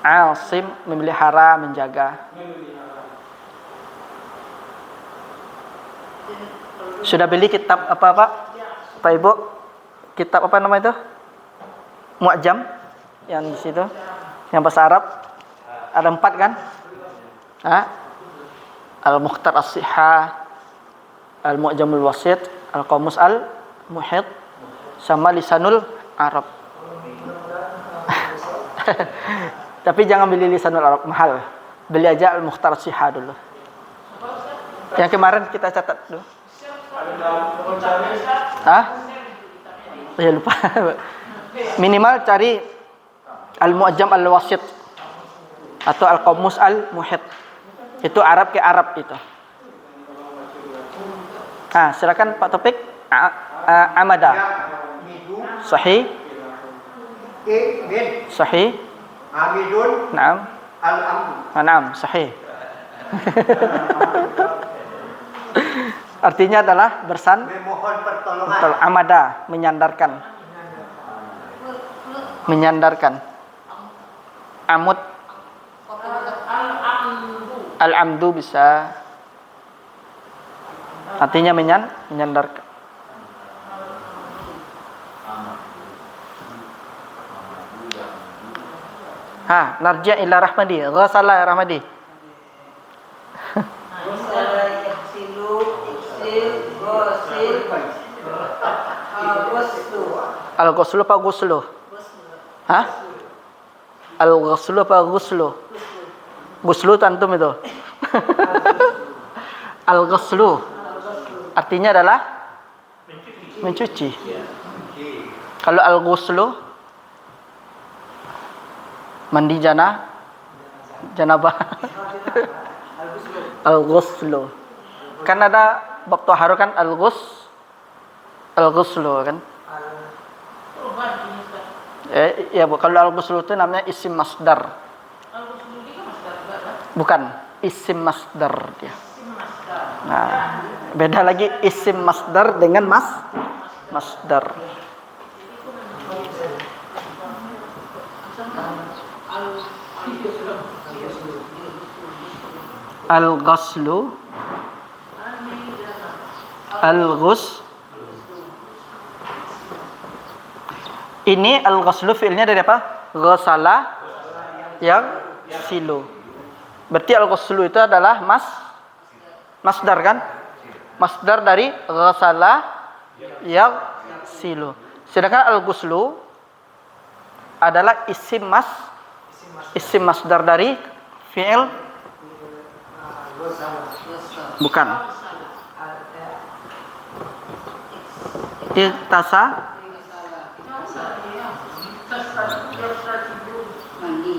Asim, memelihara, menjaga. Sudah beli kitab apa Pak? Pak Ibu? Kitab apa nama itu? Mu'jam yang di situ, yang bahasa Arab ada 4 kan? Al-Mukhtar As-Sihah, Al-Mu'jamul Wasit, Al-Qamus Al-Muhit, sama Lisanul Arab. Tapi jangan beli Lisanul Arab, mahal. Beli aja Al-Mukhtar As-Sihah dulu. Yang kemarin kita catat dulu. Ya lupa. Minimal cari Al-Mu'jam Al-Wasit atau Al-Qamus Al-Muhit. Itu Arab ke Arab itu. Silakan Pak Topik. Amada. Sahih. Sahih. Amidun. Naam. Al-amdu. Naam, sahih. Artinya adalah Memohon pertolongan. amada, menyandarkan. Menyandarkan. Amud. Al-amdu bisa. Artinya menyandarkan. Narji' ila Rahmadi. Ghasala Rahmadi. Al-ghuslu apa ghuslu? Al-ghuslu apa ghuslu? Ghuslu tantum itu. Al-ghuslu artinya adalah mencuci. Kalau al-ghuslu mandi janabah. Al-ghuslu. Kan ada bab taharah kan al-ghuslu kan? Ya Bu, kalau al-ghuslu itu namanya isim masdar. Bukan, isim masdar dia. Nah, beda lagi isim masdar dengan masdar. Al-ghuslu, ini al-ghuslu fi'ilnya dari apa? Ghasala yang silu. Berarti al-ghuslu itu adalah masdar kan? Masdar dari ghasala yang silu. Sedangkan al-ghuslu adalah isim masdar dari fi'il bukan Iktasa Mandi.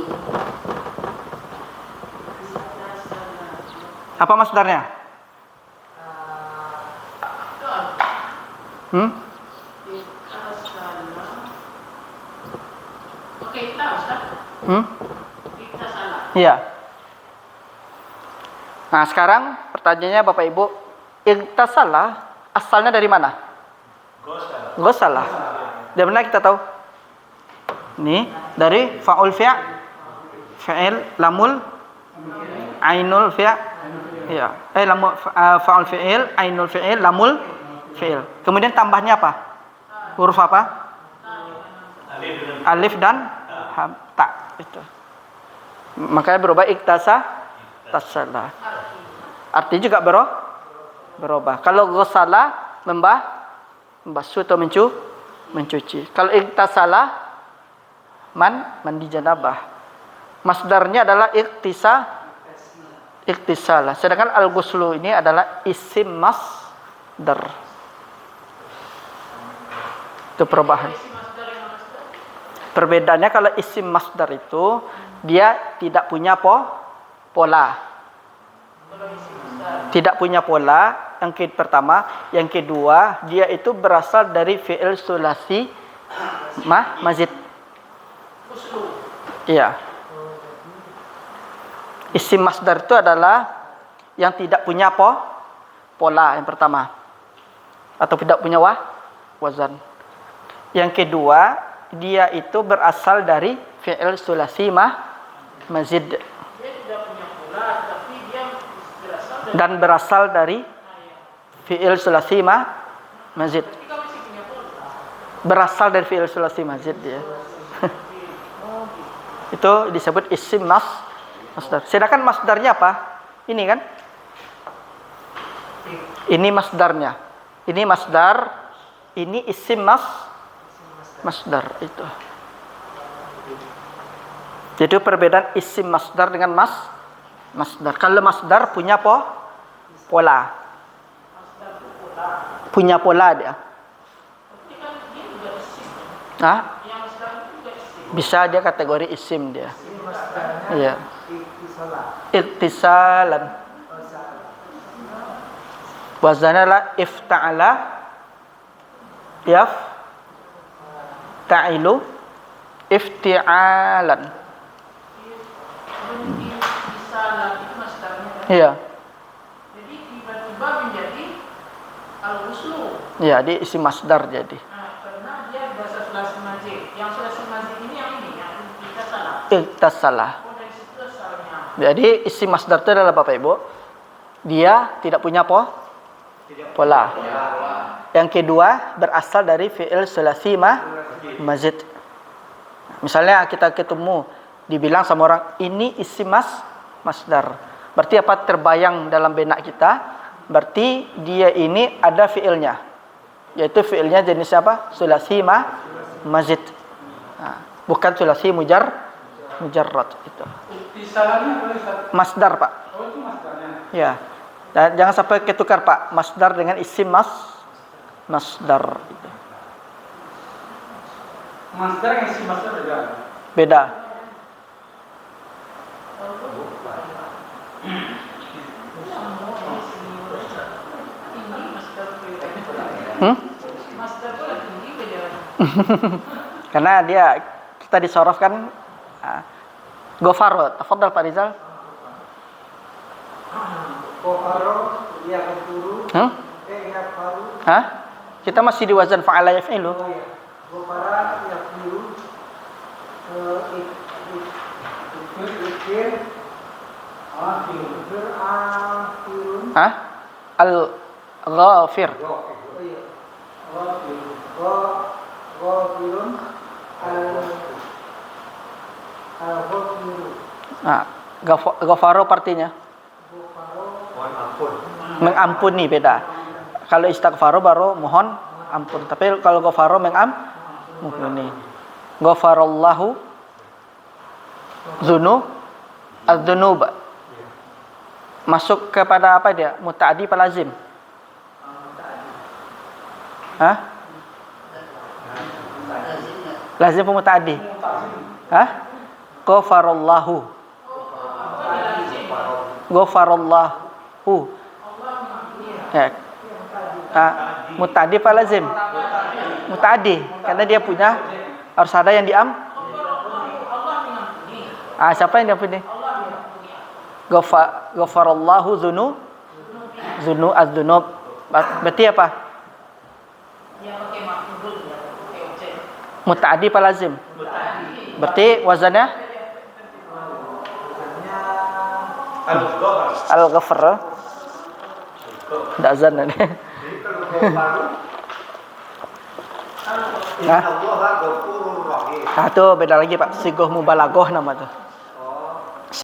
apa masdarnya? Oke, kita Ustaz. Kita salah. Iya. Nah, sekarang pertanyaannya Bapak Ibu, iktasala asalnya dari mana? Gosala. Dari mana kita tahu? Ini dari fa'ul fi'il lamul ainul fi'il. Iya. Lamul fa'ul fi'il ainul fi'il lamul fi'il. Kemudian tambahnya apa? Huruf apa? Alif dan ta itu. Makanya berubah iktasala. Artinya juga berubah. Kalau ghasala membasuh atau mencuci. Kalau iktasala mandi janabah. Masdarnya adalah iktisala. Sedangkan al-ghuslu ini adalah isim masdar. Itu perubahan. Perbedaannya kalau isim masdar itu dia tidak punya pola. Tidak punya pola. Yang pertama, yang kedua, dia itu berasal dari fi'il sulasi mazid. Iya. Isim masdar itu adalah yang tidak punya pola yang pertama. Atau tidak punya wazan. Yang kedua, dia itu berasal dari fi'il sulasi mazid. Dia tidak punya pola, tapi dia berasal dari Dan berasal dari fi'il sulasi mazid. kita masih punya pola. Berasal dari fi'il sulasi mazid dia. Itu disebut isim masdar. Sedangkan masdarnya apa? Ini kan? Ini masdarnya. Ini masdar, ini isim masdar itu. Jadi perbedaan isim masdar dengan masdar. Kalau masdar punya pola. Punya pola dia. Tapi kan dia juga isim. Hah? Yang masdar itu juga isim. Bisa dia kategori isim dia. Masdarnya Iya. iktisala. Iktisalan. Wazannya adalah ifta'ala ta'ilu ifti'alan. Salah itu masdarnya. Iya. Jadi tiba-tiba menjadi al-ghuslu. Iya, dia isi masdar jadi. Nah, karena dia bahasa sulasi mazid. Yang sulasi mazid ini yang kita salah. Iktasalah. Oh, dari situ asalnya. Jadi isi masdar itu adalah Bapak Ibu, dia tidak punya pola. Yang kedua berasal dari fi'il sulasi mazid. Misalnya kita ketemu dibilang sama orang ini isi masdar. Berarti apa terbayang dalam benak kita? Berarti dia ini ada fi'ilnya. Yaitu fi'ilnya jenis apa? Sulasi mazid. Nah, bukan sulasi mujarrad itu. Iktisalannya boleh Ustaz? Masdar, Pak. Oh, itu masdarnya. Ya. Dan jangan sampai ketukar, Pak. Masdar dengan isim masdar itu. Masdar yang isi masdar beda. Beda. Masdar itu lagi tinggi beda. Karena dia kita disorofkan Gofar. Tafadhal Pak Rizal. Koharo yakfuru yakfaru. Hah? Kita masih di wazan fa'ala yaf'ilu. Oh ya. Gofara yakfuru. Ikir. Akhirun. Hah? Al-ghafir. Oh iya. Ghafirun. Al-ghafiru. Nah, ghafaro partinya Mohon ampun. mengampuni, beda. Kalau istighfaro baru mohon ampun. Tapi kalau ghafaro mengampuni. Ghafarallahu az-dzunub. Masuk kepada apa dia? Muta'addi apa lazim? Hah? Lazim apa muta'addi? Hah? Ghafarallahu. Ghafarallahu. Ya. Muta'addi apa lazim? Muta'addi, karena dia punya harus ada yang siapa yang diampuni? Ghafarallahu az-dzunub. Berarti apa? Muta'addi apa lazim? Berarti wazannya al-ghafar. Enggak azan ini. Inna Allaha ghafurur rahim. Tuh beda lagi Pak, sigoh mubalaghah nama tuh.